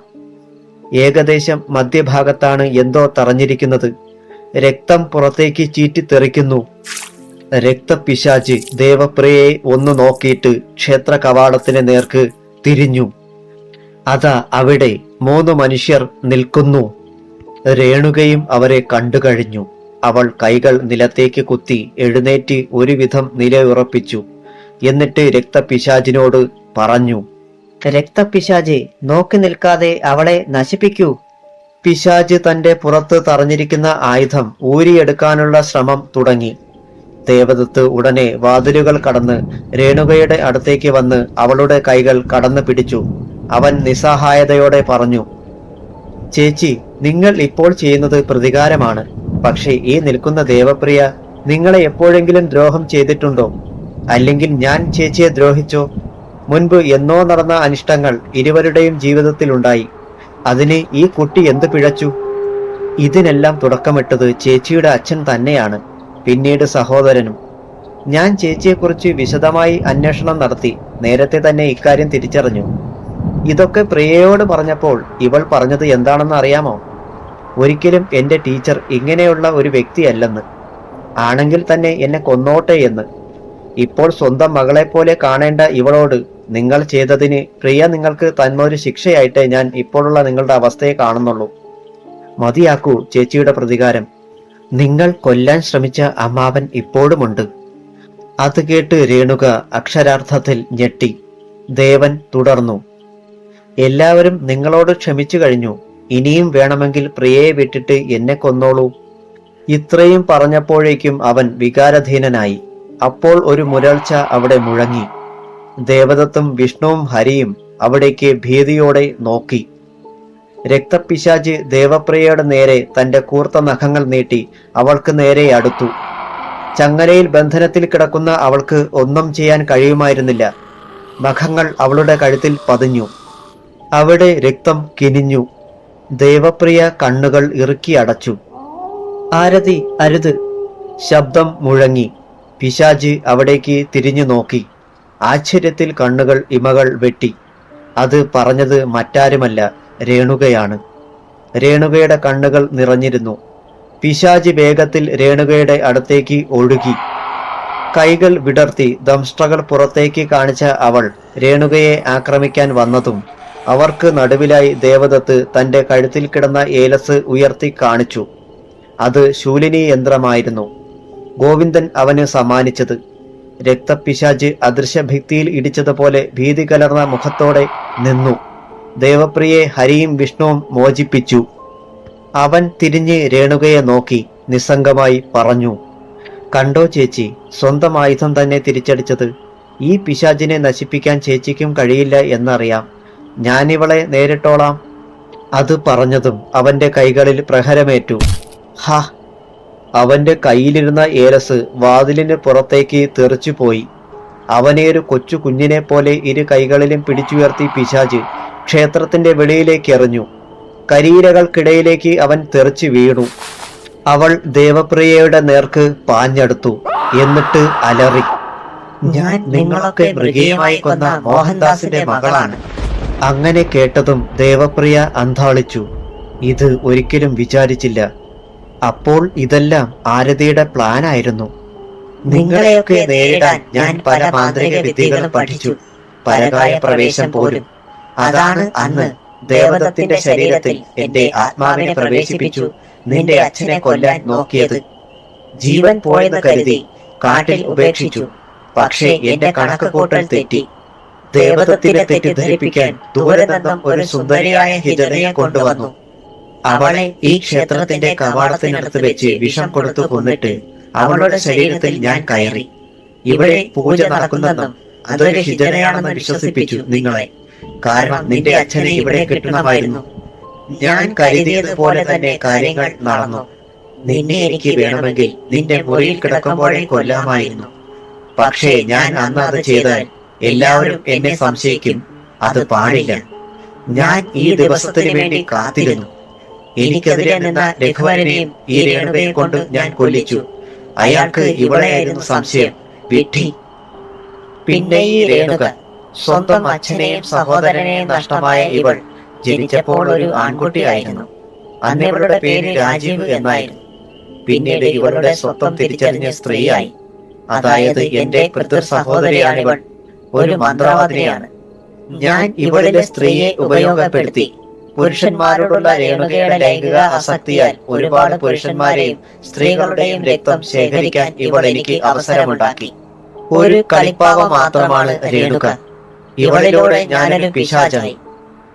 ഏകദേശം മധ്യഭാഗത്താണ് എന്തോ തറഞ്ഞിരിക്കുന്നത്. രക്തം പുറത്തേക്ക് ചീറ്റിത്തെറിക്കുന്നു. രക്തപിശാച് ദേവപ്രിയയെ ഒന്ന് നോക്കിയിട്ട് ക്ഷേത്ര കവാടത്തിന് നേർക്ക് തിരിഞ്ഞു. അതാ അവിടെ 3 മനുഷ്യർ നിൽക്കുന്നു. രേണുകയും അവരെ കണ്ടുകഴിഞ്ഞു. അവൾ കൈകൾ നിലത്തേക്ക് കുത്തി എഴുന്നേറ്റ് ഒരുവിധം നിലയുറപ്പിച്ചു. എന്നിട്ട് രക്തപിശാചിനോട് പറഞ്ഞു, രക്തപിശാചെ, നോക്കി നിൽക്കാതെ അവളെ നശിപ്പിക്കൂ. പിശാച് തന്റെ പുറത്ത് തറഞ്ഞിരിക്കുന്ന ആയുധം ഊരിയെടുക്കാനുള്ള ശ്രമം തുടങ്ങി. ദേവദത്ത് ഉടനെ വാതിലുകൾ കടന്ന് രേണുകയുടെ അടുത്തേക്ക് വന്ന് അവളുടെ കൈകൾ കടന്നു പിടിച്ചു. അവൻ നിസ്സഹായതയോടെ പറഞ്ഞു, ചേച്ചി, നിങ്ങൾ ഇപ്പോൾ ചെയ്യുന്നത് പ്രതികാരമാണ്. പക്ഷേ ഈ നിൽക്കുന്ന ദേവപ്രിയ നിങ്ങളെ എപ്പോഴെങ്കിലും ദ്രോഹം ചെയ്തിട്ടുണ്ടോ? അല്ലെങ്കിൽ ഞാൻ ചേച്ചിയെ ദ്രോഹിച്ചോ? മുൻപ് എന്നോ നടന്ന അനിഷ്ടങ്ങൾ ഇരുവരുടെയും ജീവിതത്തിലുണ്ടായി. അതിന് ഈ കുട്ടി എന്ത് പിഴച്ചു? ഇതിനെല്ലാം തുടക്കമിട്ടത് ചേച്ചിയുടെ അച്ഛൻ തന്നെയാണ്, പിന്നീട് സഹോദരനും. ഞാൻ ചേച്ചിയെക്കുറിച്ച് വിശദമായി അന്വേഷണം നടത്തി. നേരത്തെ തന്നെ ഇക്കാര്യം തിരിച്ചറിഞ്ഞു. ഇതൊക്കെ പ്രിയയോട് പറഞ്ഞപ്പോൾ ഇവൾ പറഞ്ഞത് എന്താണെന്ന് അറിയാമോ? ഒരിക്കലും എന്റെ ടീച്ചർ ഇങ്ങനെയുള്ള ഒരു വ്യക്തിയല്ലെന്ന്. ആണെങ്കിൽ തന്നെ എന്നെ കൊന്നോട്ടെ എന്ന്. ഇപ്പോൾ സ്വന്തം മകളെപ്പോലെ കാണേണ്ട ഇവളോട് നിങ്ങൾ ചെയ്തതിന് പ്രിയ നിങ്ങൾക്ക് തന്നൊരു ശിക്ഷയായിട്ടേ ഞാൻ ഇപ്പോഴുള്ള നിങ്ങളുടെ അവസ്ഥയെ കാണുന്നുള്ളൂ. മതിയാക്കൂ ചേച്ചിയുടെ പ്രതികാരം. നിങ്ങൾ കൊല്ലാൻ ശ്രമിച്ച അമ്മാവൻ ഇപ്പോഴുമുണ്ട്. അത് കേട്ട് രേണുക അക്ഷരാർത്ഥത്തിൽ ഞെട്ടി. ദേവൻ തുടർന്നു, എല്ലാവരും നിങ്ങളോട് ക്ഷമിച്ചു കഴിഞ്ഞു. ഇനിയും വേണമെങ്കിൽ പ്രിയയെ വിട്ടിട്ട് എന്നെ കൊന്നോളൂ. ഇത്രയും പറഞ്ഞപ്പോഴേക്കും അവൻ വികാരധീനനായി. അപ്പോൾ ഒരു മുരൾച്ച അവിടെ മുഴങ്ങി. ദേവദത്തും വിഷ്ണുവും ഹരിയും അവിടേക്ക് ഭീതിയോടെ നോക്കി. രക്തപിശാച് ദേവപ്രിയയുടെ നേരെ തന്റെ കൂർത്ത നഖങ്ങൾ നീട്ടി അവൾക്ക് നേരെ അടുത്തു. ചങ്ങലയിൽ ബന്ധനത്തിൽ കിടക്കുന്ന അവൾക്ക് ഒന്നും ചെയ്യാൻ കഴിയുമായിരുന്നില്ല. നഖങ്ങൾ അവളുടെ കഴുത്തിൽ പതിഞ്ഞു. അവിടെ രക്തം കിനിഞ്ഞു. ദേവപ്രിയ കണ്ണുകൾ ഇറുക്കി അടച്ചു. ആരതി, അരുത്! ശബ്ദം മുഴങ്ങി. പിശാച് അവിടേക്ക് തിരിഞ്ഞു നോക്കി. ആശ്ചര്യത്തിൽ കണ്ണുകൾ ഇമകൾ വെട്ടി. അത് പറഞ്ഞത് മറ്റാരുമല്ല, രേണുകയാണ്. രേണുകയുടെ കണ്ണുകൾ നിറഞ്ഞിരുന്നു. പിശാച് വേഗത്തിൽ രേണുകയുടെ അടുത്തേക്ക് ഒഴുകി. കൈകൾ വിടർത്തി ദംഷ്ട്രകൾ പുറത്തേക്ക് കാണിച്ച അവൾ രേണുകയെ ആക്രമിക്കാൻ വന്നതും അവർക്ക് നടുവിലായി ദേവദത്ത് തന്റെ കഴുത്തിൽ കിടന്ന ഏലസ് ഉയർത്തി കാണിച്ചു. അത് ശൂലിനി യന്ത്രമായിരുന്നു. ഗോവിന്ദൻ അവന് സമ്മാനിച്ചത്. രക്തപിശാച് അദൃശ്യഭിത്തിയിൽ ഇടിച്ചതുപോലെ ഭീതി കലർന്ന മുഖത്തോടെ നിന്നു. ദേവപ്രിയെ ഹരിയും വിഷ്ണുവും മോചിപ്പിച്ചു. അവൻ തിരിഞ്ഞ് രേണുകയെ നോക്കി നിസ്സംഗമായി പറഞ്ഞു, കണ്ടോ ചേച്ചി, സ്വന്തം ആയുധം തന്നെ തിരിച്ചടിച്ചത്. ഈ പിശാചിനെ നശിപ്പിക്കാൻ ചേച്ചിക്കും കഴിയില്ല എന്നറിയാം. ഞാനിവളെ നേരിട്ടോളാം. അത് പറഞ്ഞതും അവന്റെ കൈകളിൽ പ്രഹരമേറ്റു. ഹാ! അവന്റെ കയ്യിലിരുന്ന ഏലസ് വാതിലിന് പുറത്തേക്ക് തെറിച്ചുപോയി. അവനെ ഒരു കൊച്ചു കുഞ്ഞിനെ പോലെ ഇരു കൈകളിലും പിടിച്ചുയർത്തി പിശാച് ക്ഷേത്രത്തിന്റെ വെളിയിലേക്ക് എറിഞ്ഞു. കരിയിലകൾക്കിടയിലേക്ക് അവൻ തെറിച്ചു വീണു. അവൾ ദേവപ്രിയയുടെ നേർക്ക് പാഞ്ഞെടുത്തു. എന്നിട്ട് അലറി, ഞാൻ നിങ്ങളൊക്കെ മൃഗീയമായി കൊന്ന മോഹൻദാസിന്റെ മകളാണ്. അങ്ങനെ കേട്ടതും ദേവപ്രിയ അന്ധാളിച്ചു. ഇത് ഒരിക്കലും വിചാരിച്ചില്ല. അപ്പോൾ ഇതെല്ലാം ആരതിയുടെ പ്ലാനായിരുന്നു. നിങ്ങളെയൊക്കെ നേരിടാൻ ഞാൻ പല മാന്ത്രിക വിദ്യകളും പഠിച്ചു, പരകായ പ്രവേശം പോലും. അതാണ് അന്ന് ദേവദത്തിന്റെ ശരീരത്തിൽ എന്റെ ആത്മാവിനെ പ്രവേശിപ്പിച്ചു നിന്റെ അച്ഛനെ കൊല്ലാൻ നോക്കിയത്. ജീവൻ പോയെന്ന് കരുതി കാട്ടിൽ ഉപേക്ഷിച്ചു. പക്ഷേ എന്റെ കണക്ക് കൂട്ടൽ തെറ്റി. ദേവദത്തിനെ തെറ്റിദ്ധരിപ്പിക്കാൻ ദൂരെ നിന്നും ഒരു സുന്ദരിയായ ഹിജനയെ കൊണ്ടുവന്നു. അവളെ ഈ ക്ഷേത്രത്തിന്റെ കവാടത്തിനടുത്ത് വെച്ച് വിഷം കൊടുത്തു കൊന്നിട്ട് അവളുടെ ശരീരത്തിൽ ഞാൻ കയറി. ഇവിടെ പൂജ നടക്കുന്നെന്നും അതൊരു ഹിജനയാണെന്ന് വിശ്വസിപ്പിച്ചു നിങ്ങളെ. കാരണം നിന്റെ അച്ഛനെ ഇവിടെ കിട്ടണമായിരുന്നു. ഞാൻ കരുതിയതുപോലെ തന്നെ കാര്യങ്ങൾ നടന്നു. നിന്നെ എനിക്ക് വേണമെങ്കിൽ നിന്റെ മുറിയിൽ കിടക്കുമ്പോഴേ കൊല്ലാമായിരുന്നു. പക്ഷേ ഞാൻ അന്ന് അത് ചെയ്താൽ എല്ലാവരും എന്നെ സംശയിക്കും. അത് പാടില്ല. ഞാൻ ഈ ദിവസത്തിന് വേണ്ടി കാത്തിരുന്നു. എനിക്കെതിരെ നിന്ന രഘുവരനെയും ഈ രേണുകയെ കൊണ്ട് ഞാൻ കൊല്ലിച്ചു. അയാൾക്ക് ഇവളെയായിരുന്നു സംശയം. വിഡ്ഢി. പിന്നെ ഈ രേണുക, സ്വന്തം അച്ഛനെയും സഹോദരനെയും നഷ്ടമായ ഇവൾ ജനിച്ചപ്പോൾ ഒരു ആൺകുട്ടിയായിരുന്നു. അന്ന് ഇവളുടെ പേര് രാജീവ് എന്നായിരുന്നു. പിന്നീട് ഇവളുടെ സ്വന്തം തിരിച്ചറിഞ്ഞ സ്ത്രീയായി. അതായത് എന്റെ പിതൃ സഹോദരിയാണിവൾ. ഒരു മന്ത്രവാദിനിയാണ്. ഞാൻ ഇവളിലെ സ്ത്രീയെ ഉപയോഗപ്പെടുത്തി പുരുഷന്മാരോടുള്ള രേണുകയുടെ ലൈംഗിക ആസക്തിയാൽ ഒരുപാട് പുരുഷന്മാരെയും സ്ത്രീകളുടെയും രക്തം ശേഖരിക്കാൻ ഇവൾ എനിക്ക് അവസരമുണ്ടാക്കി. ഒരു കളിപ്പാവ മാത്രമാണ് രേണുക. ഇവളിലൂടെ ഞാനൊരു പിശാചായി.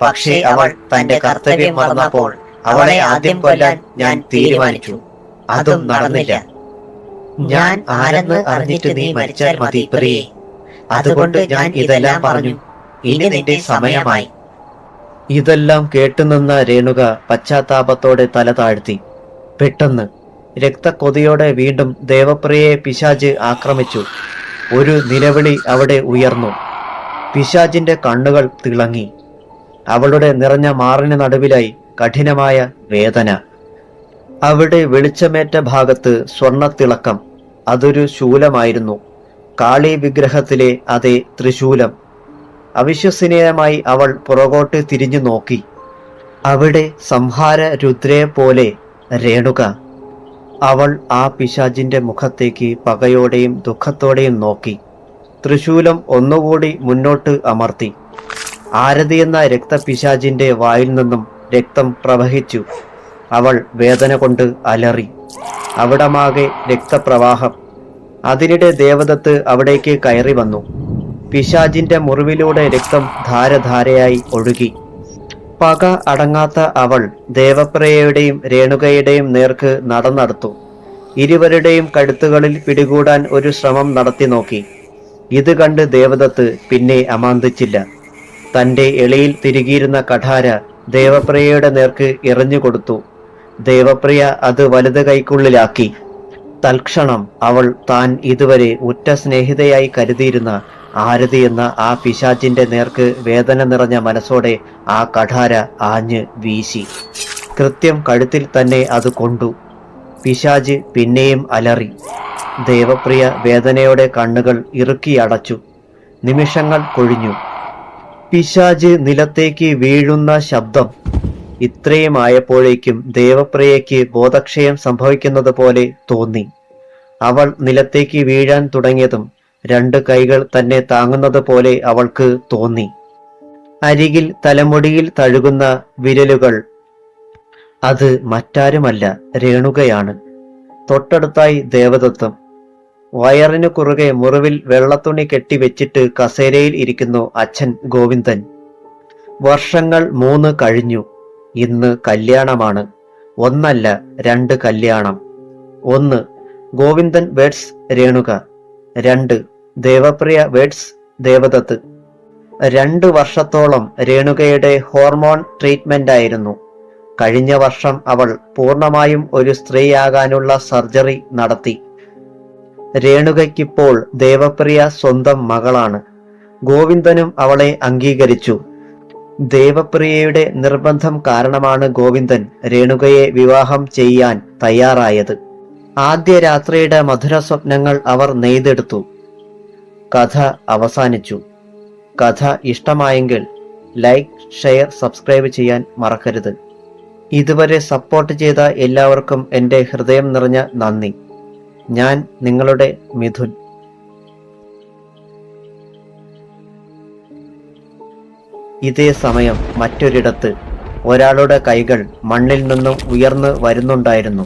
പക്ഷേ അവൾ തന്റെ കർത്തവ്യം മറന്നപ്പോൾ അവളെ ആദ്യം കൊല്ലാൻ ഞാൻ തീരുമാനിച്ചു. അതും നടന്നില്ല. ഞാൻ ആരെന്ന് അറിഞ്ഞിട്ട് നീ മരിച്ചാൽ മതി പ്രിയേ. അതുകൊണ്ട് ഞാൻ ഇതെല്ലാം പറഞ്ഞു. ഇനി നിന്റെ സമയമായി. ഇതെല്ലാം കേട്ടുനിന്ന രേണുക പശ്ചാത്താപത്തോടെ തല താഴ്ത്തി. പെട്ടെന്ന് രക്തക്കൊതിയോടെ വീണ്ടും ദേവപ്രിയയെ പിശാച് ആക്രമിച്ചു. ഒരു നിലവിളി അവിടെ ഉയർന്നു. പിശാചിന്റെ കണ്ണുകൾ തിളങ്ങി. അവളുടെ നിറഞ്ഞ മാറിന് നടുവിലായി കഠിനമായ വേദന. അവിടെ വെളിച്ചമേറ്റ ഭാഗത്ത് സ്വർണത്തിളക്കം. അതൊരു ശൂലമായിരുന്നു. കാളി വിഗ്രഹത്തിലെ അതേ ത്രിശൂലം. അവിശ്വസനീയമായി അവൾ പുറകോട്ട് തിരിഞ്ഞു നോക്കി. അവിടെ സംഹാര രുദ്രയെ പോലെ രേണുക. അവൾ ആ പിശാചിന്റെ മുഖത്തേക്ക് പകയോടെയും ദുഃഖത്തോടെയും നോക്കി. ത്രിശൂലം ഒന്നുകൂടി മുന്നോട്ട് അമർത്തി. ആരതി എന്ന രക്തപിശാചിന്റെ വായിൽ നിന്നും രക്തം പ്രവഹിച്ചു. അവൾ വേദന കൊണ്ട് അലറി. അവിടമാകെ രക്തപ്രവാഹം. അതിനിടെ ദേവദത്ത് അവിടേക്ക് കയറി വന്നു. പിശാചിന്റെ മുറിവിലൂടെ രക്തം ധാരധാരയായി ഒഴുകി. പക അടങ്ങാത്ത അവൾ ദേവപ്രിയയുടെയും രേണുകയുടെയും നേർക്ക് നടന്നെടുത്തു. ഇരുവരുടെയും കഴുത്തുകളിൽ പിടികൂടാൻ ഒരു ശ്രമം നടത്തി നോക്കി. ഇത് കണ്ട് ദേവദത്ത് പിന്നെ അമാന്തിച്ചില്ല. തന്റെ എളിയിൽ തിരുകിയിരുന്ന കഠാര ദേവപ്രിയയുടെ നേർക്ക് എറിഞ്ഞുകൊടുത്തു. ദേവപ്രിയ അത് വലത് കൈക്കുള്ളിലാക്കി. തൽക്ഷണം അവൾ താൻ ഇതുവരെ ഉറ്റ സ്നേഹിതയായി കരുതിയിരുന്ന ആരതി എന്ന ആ പിശാചിന്റെ നേർക്ക് വേദന നിറഞ്ഞ മനസ്സോടെ ആ കഠാര ആഞ്ഞ് വീശി. കൃത്യം കഴുത്തിൽ തന്നെ അത് കൊണ്ടു. പിശാച് പിന്നെയും അലറി. ദേവപ്രിയ വേദനയോടെ കണ്ണുകൾ ഇറുക്കിയടച്ചു. നിമിഷങ്ങൾ കൊഴിഞ്ഞു. പിശാച് നിലത്തേക്ക് വീഴുന്ന ശബ്ദം. ഇത്രയും ആയപ്പോഴേക്കും ദേവപ്രിയയ്ക്ക് ബോധക്ഷയം സംഭവിക്കുന്നത് പോലെ തോന്നി. അവൾ നിലത്തേക്ക് വീഴാൻ തുടങ്ങിയതും രണ്ട് കൈകൾ തന്നെ താങ്ങുന്നത് പോലെ അവൾക്ക് തോന്നി. അരികിൽ തലമുടിയിൽ തഴുകുന്ന വിരലുകൾ. അത് മറ്റാരുമല്ല, രേണുകയാണ്. തൊട്ടടുത്തായി ദേവദത്തം. വയറിനു കുറുകെ മുറിവിൽ വെള്ളത്തുണി കെട്ടിവെച്ചിട്ട് കസേരയിൽ ഇരിക്കുന്നു അച്ഛൻ ഗോവിന്ദൻ. വർഷങ്ങൾ 3 കഴിഞ്ഞു. ഇന്ന് കല്യാണമാണ്. ഒന്നല്ല, 2 കല്യാണം. 1 ഗോവിന്ദൻ വേഡ്സ് രേണുക. 2 ദേവപ്രിയ വേഡ്സ് ദേവദത്ത്. 2 വർഷത്തോളം രേണുകയുടെ ഹോർമോൺ ട്രീറ്റ്മെന്റ് ആയിരുന്നു. കഴിഞ്ഞ വർഷം അവൾ പൂർണ്ണമായും ഒരു സ്ത്രീയാകാനുള്ള സർജറി നടത്തി. രേണുകയ്ക്കിപ്പോൾ ദേവപ്രിയ സ്വന്തം മകളാണ്. ഗോവിന്ദനും അവളെ അംഗീകരിച്ചു. ദേവപ്രിയയുടെ നിർബന്ധം കാരണമാണ് ഗോവിന്ദൻ രേണുകയെ വിവാഹം ചെയ്യാൻ തയ്യാറായത്. ആദ്യ രാത്രിയുടെ മധുര സ്വപ്നങ്ങൾ അവർ നെയ്തെടുത്തു. കഥ അവസാനിച്ചു. കഥ ഇഷ്ടമായെങ്കിൽ ലൈക്ക്, ഷെയർ, സബ്സ്ക്രൈബ് ചെയ്യാൻ മറക്കരുത്. ഇതുവരെ സപ്പോർട്ട് ചെയ്ത എല്ലാവർക്കും എൻ്റെ ഹൃദയം നിറഞ്ഞ നന്ദി. ഞാൻ നിങ്ങളുടെ മിഥുൻ. ഇതേ സമയം മറ്റൊരിടത്ത് ഒരാളുടെ കൈകൾ മണ്ണിൽ നിന്നും ഉയർന്നു വരുന്നുണ്ടായിരുന്നു.